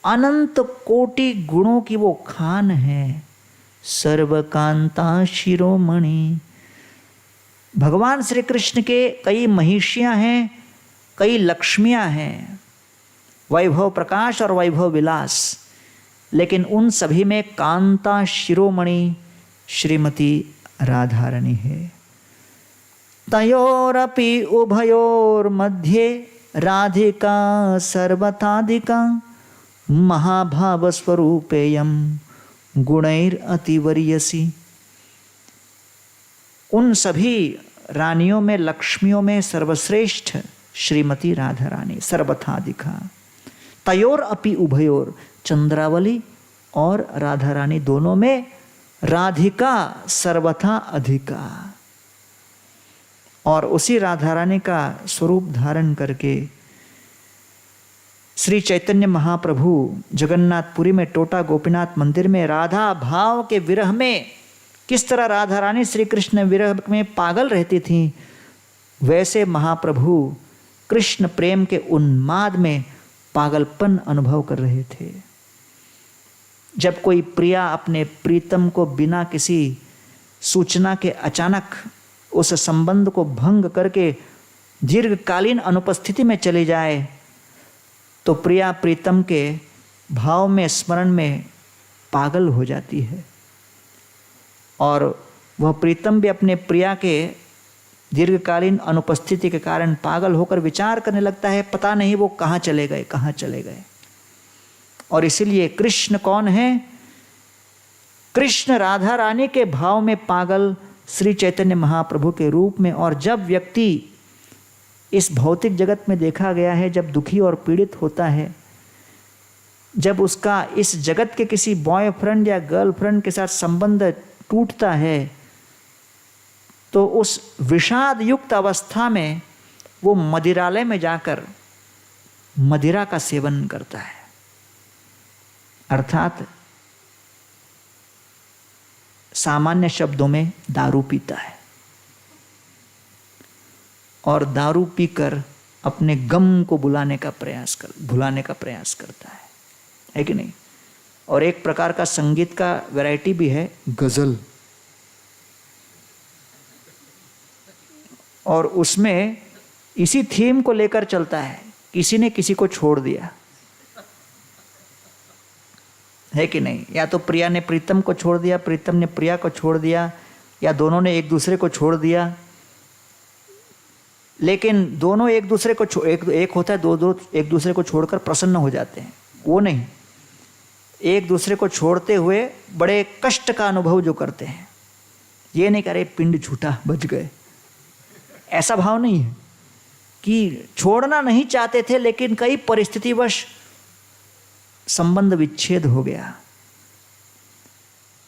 अनंत कोटि गुणों की वो खान है, सर्वकांता शिरोमणि। भगवान श्री कृष्ण के कई महिषियां हैं, कई लक्ष्मियां हैं, वैभव प्रकाश और वैभव विलास, लेकिन उन सभी में कांता शिरोमणि श्रीमती राधा रानी है। तयोरपि उभयोर मध्ये राधिका सर्वताधिका, महाभाव स्वरूपेयम गुणैर अतिवर्यसी। उन सभी रानियों में, लक्ष्मियों में सर्वश्रेष्ठ श्रीमती राधा रानी, सर्वथाधिका। तयोर अपि उभयोर, चंद्रावली और राधा रानी दोनों में राधिका सर्वथा अधिका। और उसी राधा रानी का स्वरूप धारण करके श्री चैतन्य महाप्रभु जगन्नाथपुरी में टोटा गोपीनाथ मंदिर में राधा भाव के विरह में, किस तरह राधा रानी श्री कृष्ण विरह में पागल रहती थी, वैसे महाप्रभु कृष्ण प्रेम के उन्माद में पागलपन अनुभव कर रहे थे। जब कोई प्रिया अपने प्रीतम को बिना किसी सूचना के अचानक उस संबंध को भंग करके दीर्घकालीन अनुपस्थिति में चली जाए, तो प्रिया प्रीतम के भाव में, स्मरण में पागल हो जाती है। और वह प्रीतम भी अपने प्रिया के दीर्घकालीन अनुपस्थिति के कारण पागल होकर विचार करने लगता है, पता नहीं वो कहाँ चले गए, कहाँ चले गए। और इसीलिए कृष्ण कौन है? कृष्ण राधा रानी के भाव में पागल श्री चैतन्य महाप्रभु के रूप में। और जब व्यक्ति इस भौतिक जगत में देखा गया है, जब दुखी और पीड़ित होता है, जब उसका इस जगत के किसी बॉयफ्रेंड या गर्लफ्रेंड के साथ संबंध टूटता है, तो उस विषाद युक्त अवस्था में वो मदिरालय में जाकर मदिरा का सेवन करता है, अर्थात सामान्य शब्दों में दारू पीता है। और दारू पीकर अपने गम को भुलाने का प्रयास करता है कि नहीं? और एक प्रकार का संगीत का वैरायटी भी है, गजल। और उसमें इसी थीम को लेकर चलता है, किसी ने किसी को छोड़ दिया, है कि नहीं? या तो प्रिया ने प्रीतम को छोड़ दिया, प्रीतम ने प्रिया को छोड़ दिया, या दोनों ने एक दूसरे को छोड़ दिया। लेकिन दोनों एक दूसरे को एक होता है, दो एक दूसरे को छोड़कर प्रसन्न हो जाते हैं, वो नहीं। एक दूसरे को छोड़ते हुए बड़े कष्ट का अनुभव जो करते हैं, ये नहीं करे पिंड छूटा बच गए, ऐसा भाव नहीं है कि छोड़ना नहीं चाहते थे लेकिन कई परिस्थितिवश संबंध विच्छेद हो गया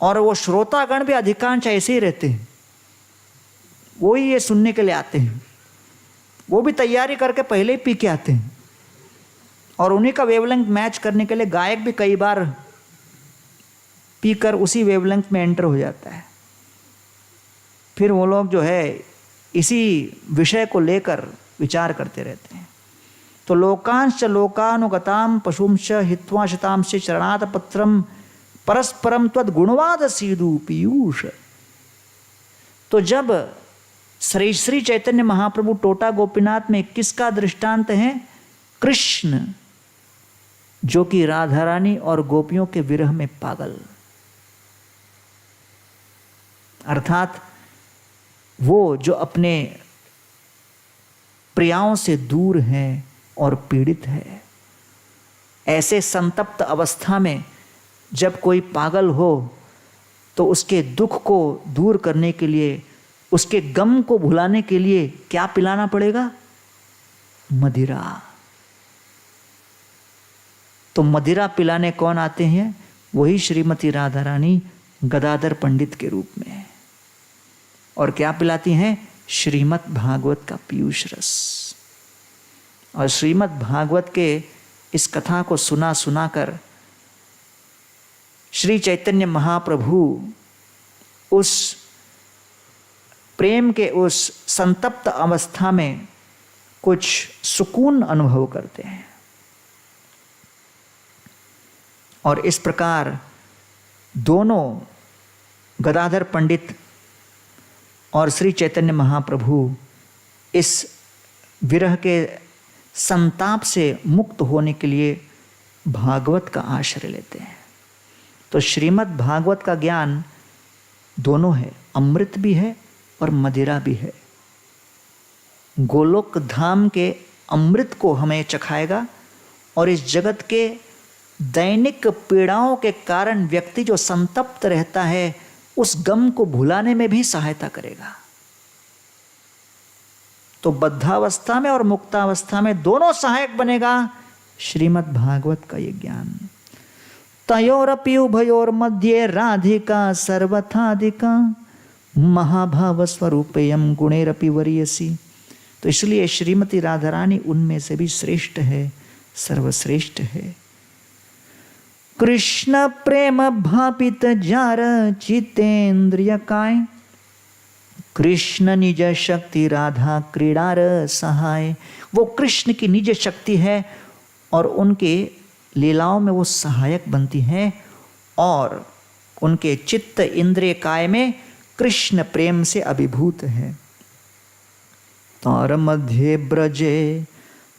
और वो श्रोतागण भी अधिकांश ऐसे ही रहते हैं, वो ही ये सुनने के लिए आते हैं, वो भी तैयारी करके पहले ही पी के आते हैं, और उन्हीं का वेवलेंथ मैच करने के लिए गायक भी कई बार पीकर उसी वेवलेंथ में एंटर हो जाता है। फिर वो लोग जो है इसी विषय को लेकर विचार करते रहते हैं। तो लोकांश लोकानुगताम पशुंश हित्वा शतांश चरणात पत्रम परस्परम त्वद गुणवाद सीधु पीयूष। तो जब श्री श्री चैतन्य महाप्रभु टोटा गोपीनाथ में किसका दृष्टांत है? कृष्ण, जो कि राधा रानी और गोपियों के विरह में पागल, अर्थात वो जो अपने प्रियाओं से दूर है और पीड़ित है। ऐसे संतप्त अवस्था में जब कोई पागल हो तो उसके दुख को दूर करने के लिए, उसके गम को भुलाने के लिए क्या पिलाना पड़ेगा? मदिरा। तो मदिरा पिलाने कौन आते हैं? वही श्रीमती राधा रानी गदाधर पंडित के रूप में। और क्या पिलाती हैं? श्रीमद् भागवत का पीयूष रस। और श्रीमद् भागवत के इस कथा को सुना सुनाकर श्री चैतन्य महाप्रभु उस प्रेम के उस संतप्त अवस्था में कुछ सुकून अनुभव करते हैं। और इस प्रकार दोनों गदाधर पंडित और श्री चैतन्य महाप्रभु इस विरह के संताप से मुक्त होने के लिए भागवत का आश्रय लेते हैं। तो श्रीमद् भागवत का ज्ञान दोनों है, अमृत भी है और मदिरा भी है। गोलोक धाम के अमृत को हमें चखाएगा और इस जगत के दैनिक पीड़ाओं के कारण व्यक्ति जो संतप्त रहता है उस गम को भुलाने में भी सहायता करेगा। तो बद्धावस्था में और मुक्तावस्था में दोनों सहायक बनेगा श्रीमद् भागवत का ये ज्ञान। तयोरपि उभयोर मध्ये राधिका सर्वथाधिका महाभाव स्वरूपेयम गुणेरपि वरीयसी। तो इसलिए श्रीमती राधा रानी उनमें से भी श्रेष्ठ है, सर्वश्रेष्ठ है। कृष्ण प्रेम भापित जार चितेन्द्रिय काय, कृष्ण निज शक्ति राधा क्रीडार सहाय। वो कृष्ण की निज शक्ति है और उनके लीलाओं में वो सहायक बनती हैं और उनके चित्त इंद्रिय काय में कृष्ण प्रेम से अभिभूत है। तौर मध्य ब्रजे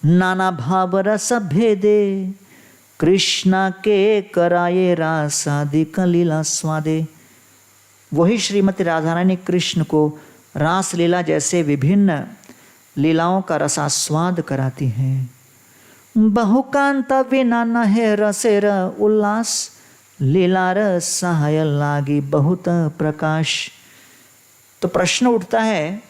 नाना भाव रस भेदे, कृष्णा के कराये रासादिक लीला स्वादे। वही श्रीमती राधा रानी कृष्ण को रास लीला जैसे विभिन्न लीलाओं का रसास्वाद कराती हैं। बहुकांत विना न है रसेर उल्लास, लीलार सहाय लागी बहुत प्रकाश। तो प्रश्न उठता है,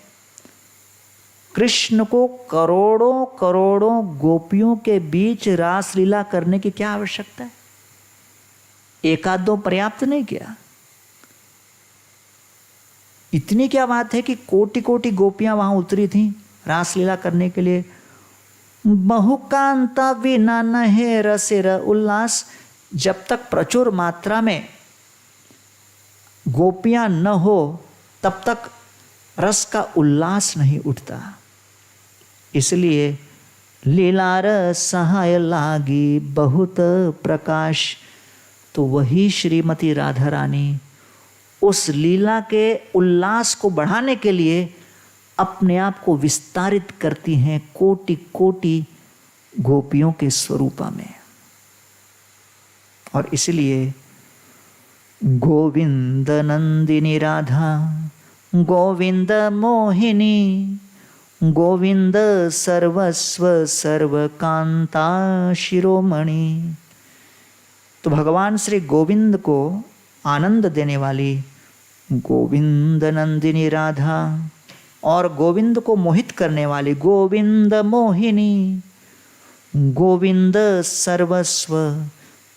कृष्ण को करोड़ों करोड़ों गोपियों के बीच रास लीला करने की क्या आवश्यकता है? एक आध दो पर्याप्त नहीं क्या? इतनी क्या बात है कि कोटि कोटि गोपियां वहां उतरी थीं रास लीला करने के लिए। बहुकांता विना न है रसेर उल्लास, जब तक प्रचुर मात्रा में गोपियां न हो तब तक रस का उल्लास नहीं उठता। इसलिए लीलार सहाय लागी बहुत प्रकाश। तो वही श्रीमती राधा रानी उस लीला के उल्लास को बढ़ाने के लिए अपने आप को विस्तारित करती हैं कोटि कोटि गोपियों के स्वरूपा में। और इसलिए गोविंद नंदिनी राधा, गोविंद मोहिनी, गोविंद सर्वस्व सर्वकांता शिरोमणि। तो भगवान श्री गोविंद को आनंद देने वाली गोविंद नंदिनी राधा और गोविंद को मोहित करने वाली गोविंद मोहिनी, गोविंद सर्वस्व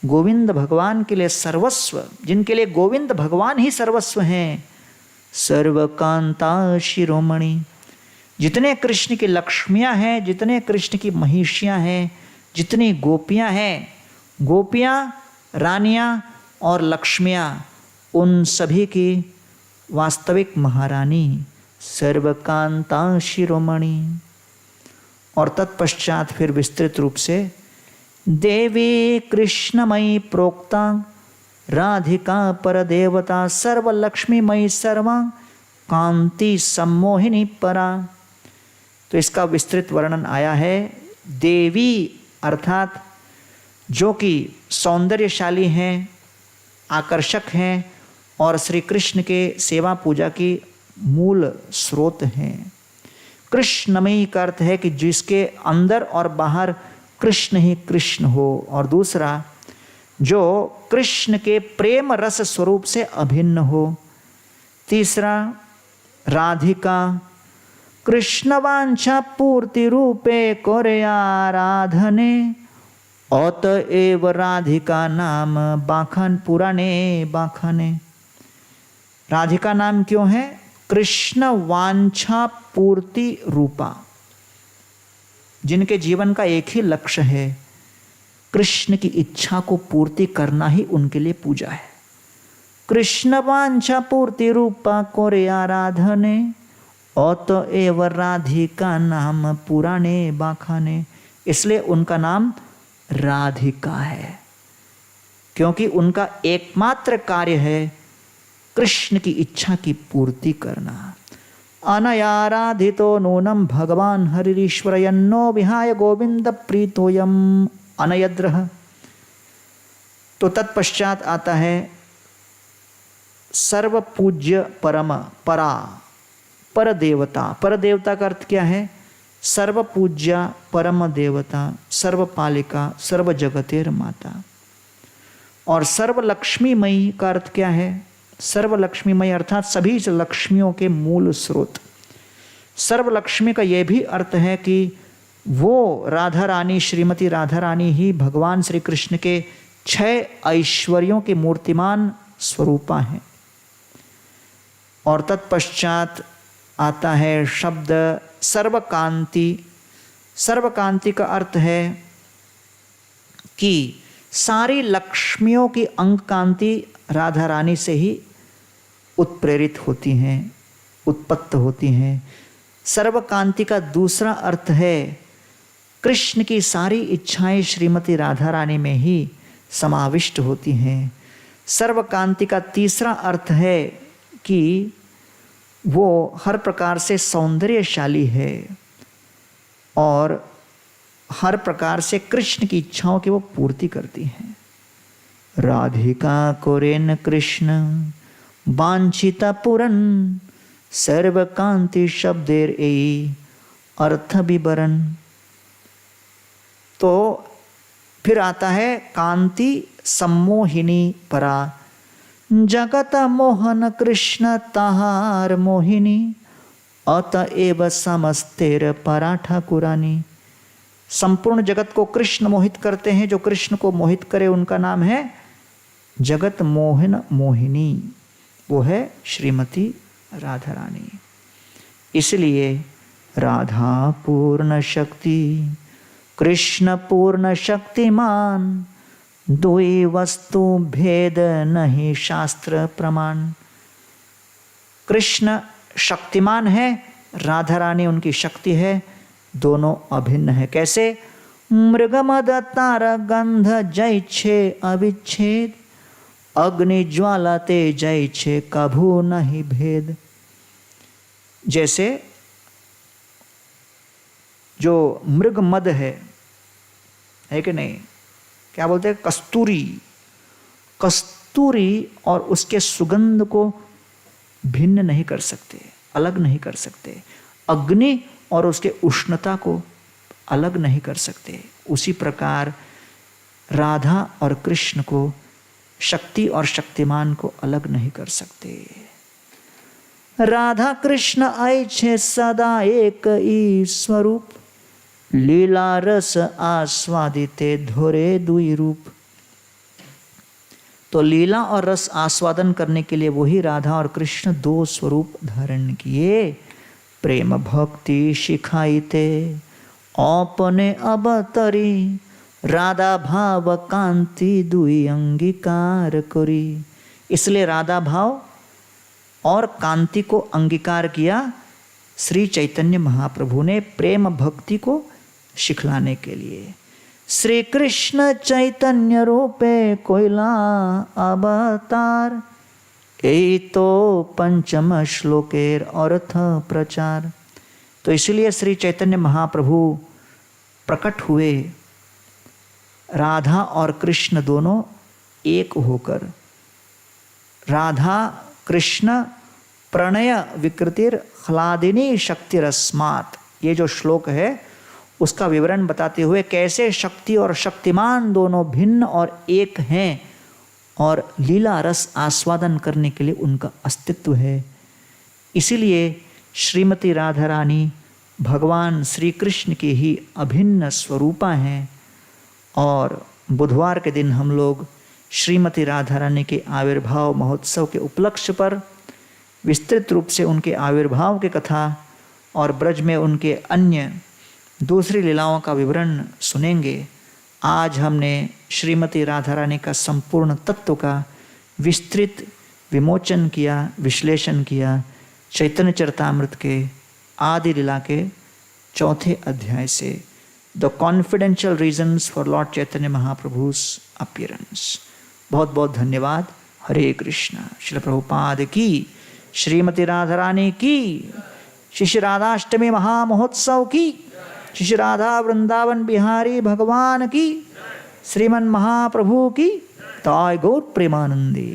गोविंद भगवान के लिए सर्वस्व, जिनके लिए गोविंद भगवान ही सर्वस्व हैं, सर्वकांता शिरोमणि, जितने कृष्ण की लक्ष्मियां हैं, जितने कृष्ण की महिषियां हैं, जितनी गोपियां हैं, गोपियां, रानियां और लक्ष्मियां, उन सभी की वास्तविक महारानी सर्वकांता शिरोमणि। और तत्पश्चात फिर विस्तृत रूप से देवी कृष्णमयी प्रोक्ता राधिका परदेवता सर्वलक्ष्मीमयी सर्वा कांति सम्मोहिनी परा। तो इसका विस्तृत वर्णन आया है। देवी अर्थात जो कि सौंदर्यशाली हैं, आकर्षक हैं और श्री कृष्ण के सेवा पूजा की मूल स्रोत हैं। कृष्णमयी का अर्थ है कि जिसके अंदर और बाहर कृष्ण ही कृष्ण हो, और दूसरा जो कृष्ण के प्रेम रस स्वरूप से अभिन्न हो। तीसरा राधिका कृष्ण वांछा पूर्ति रूपे कोरे आराधने अतएव राधिका नाम बाखन पुराणे बाखने। राधिका नाम क्यों है? कृष्ण वांछा पूर्ति रूपा, जिनके जीवन का एक ही लक्ष्य है, कृष्ण की इच्छा को पूर्ति करना ही उनके लिए पूजा है। कृष्ण वांछा पूर्ति रूपा कोरे आराधने अतएव राधिका नाम पुराणे बाखाने। इसलिए उनका नाम राधिका है, क्योंकि उनका एकमात्र कार्य है कृष्ण की इच्छा की पूर्ति करना। अनयाराधितो नूनम भगवान हरिरीश्वर यन्नो विहाय गोविंद प्रीतोयम अनयद्रह। तो तत्पश्चात आता है सर्व पूज्य परम परा पर देवता। पर देवता का अर्थ क्या है? सर्व पूज्या परम देवता, सर्वपालिका, सर्व जगतेर माता। और सर्व लक्ष्मीमयी का अर्थ क्या है? सर्व लक्ष्मीमयी अर्थात सभी लक्ष्मियों के मूल स्रोत। सर्व लक्ष्मी का यह भी अर्थ है कि वो राधा रानी, श्रीमती राधा रानी ही भगवान श्री कृष्ण के 6 ऐश्वर्यों के मूर्तिमान स्वरूपा हैं। और तत्पश्चात आता है शब्द सर्वकांति। सर्वकांति का अर्थ है कि सारी लक्ष्मियों की अंग कांति राधा रानी से ही उत्प्रेरित होती हैं, उत्पत्त होती हैं। सर्वकांति का दूसरा अर्थ है कृष्ण की सारी इच्छाएं श्रीमती राधा रानी में ही समाविष्ट होती हैं। सर्वकांति का तीसरा अर्थ है कि वो हर प्रकार से सौंदर्यशाली है और हर प्रकार से कृष्ण की इच्छाओं की वो पूर्ति करती हैं। राधिका कोरेन कृष्ण वांछिता पुरन सर्वकांति शब्देर ए अर्थ विवरण। तो फिर आता है कांति सम्मोहिनी परा, जगत मोहन कृष्ण ताहार मोहिनी अतएव समस्तेर परा ठाकुरानी। संपूर्ण जगत को कृष्ण मोहित करते हैं, जो कृष्ण को मोहित करे उनका नाम है जगत मोहन मोहिनी, वो है श्रीमती राधा रानी। इसलिए राधा पूर्ण शक्ति कृष्ण पूर्ण शक्तिमान, दुई वस्तु भेद नहीं शास्त्र प्रमाण। कृष्ण शक्तिमान है, राधा रानी उनकी शक्ति है, दोनों अभिन्न है। कैसे? मृगमद तार गंध जय छे अविच्छेद, अग्नि ज्वाला ते जय छे कभू नहीं भेद। जैसे जो मृग मद है कि नहीं, क्या बोलते हैं, कस्तूरी, कस्तूरी और उसके सुगंध को भिन्न नहीं कर सकते, अलग नहीं कर सकते। अग्नि और उसके उष्णता को अलग नहीं कर सकते। उसी प्रकार राधा और कृष्ण को, शक्ति और शक्तिमान को अलग नहीं कर सकते। राधा कृष्ण ऐछे सदा एक ई स्वरूप, लीला रस आस्वादिते धोरे दुई रूप। तो लीला और रस आस्वादन करने के लिए वही राधा और कृष्ण दो स्वरूप धारण किए। प्रेम भक्ति शिखाइते अपने अवतरी, राधा भाव कांति दुई अंगीकार करी। इसलिए राधा भाव और कांति को अंगीकार किया श्री चैतन्य महाप्रभु ने प्रेम भक्ति को सिखलाने के लिए। श्री कृष्ण चैतन्य रूपे कोइला अवतार, यही तो पंचम श्लोकेर अर्थ प्रचार। तो इसलिए श्री चैतन्य महाप्रभु प्रकट हुए, राधा और कृष्ण दोनों एक होकर। राधा कृष्ण प्रणय विकृतिर ह्लादिनी शक्तिरस्मात्, ये जो श्लोक है उसका विवरण बताते हुए कैसे शक्ति और शक्तिमान दोनों भिन्न और एक हैं और लीला रस आस्वादन करने के लिए उनका अस्तित्व है। इसीलिए श्रीमती राधा रानी भगवान श्री कृष्ण की ही अभिन्न स्वरूपा हैं। और बुधवार के दिन हम लोग श्रीमती राधा रानी के आविर्भाव महोत्सव के उपलक्ष्य पर विस्तृत रूप से उनके आविर्भाव की कथा और ब्रज में उनके अन्य दूसरी लीलाओं का विवरण सुनेंगे। आज हमने श्रीमती राधा रानी का संपूर्ण तत्व का विस्तृत विमोचन किया, विश्लेषण किया चैतन्य चरितामृत के आदि लीला के चौथे अध्याय से, the confidential reasons for Lord Chaitanya महाप्रभुस appearance. बहुत बहुत धन्यवाद। हरे कृष्णा। श्रील प्रभुपाद की, श्रीमती राधा रानी की, शिशु राधाष्टमी महामहोत्सव की, शिशु राधा वृंदावन बिहारी भगवान की, श्रीमन महाप्रभु की। ताय गौर प्रेमानंदी।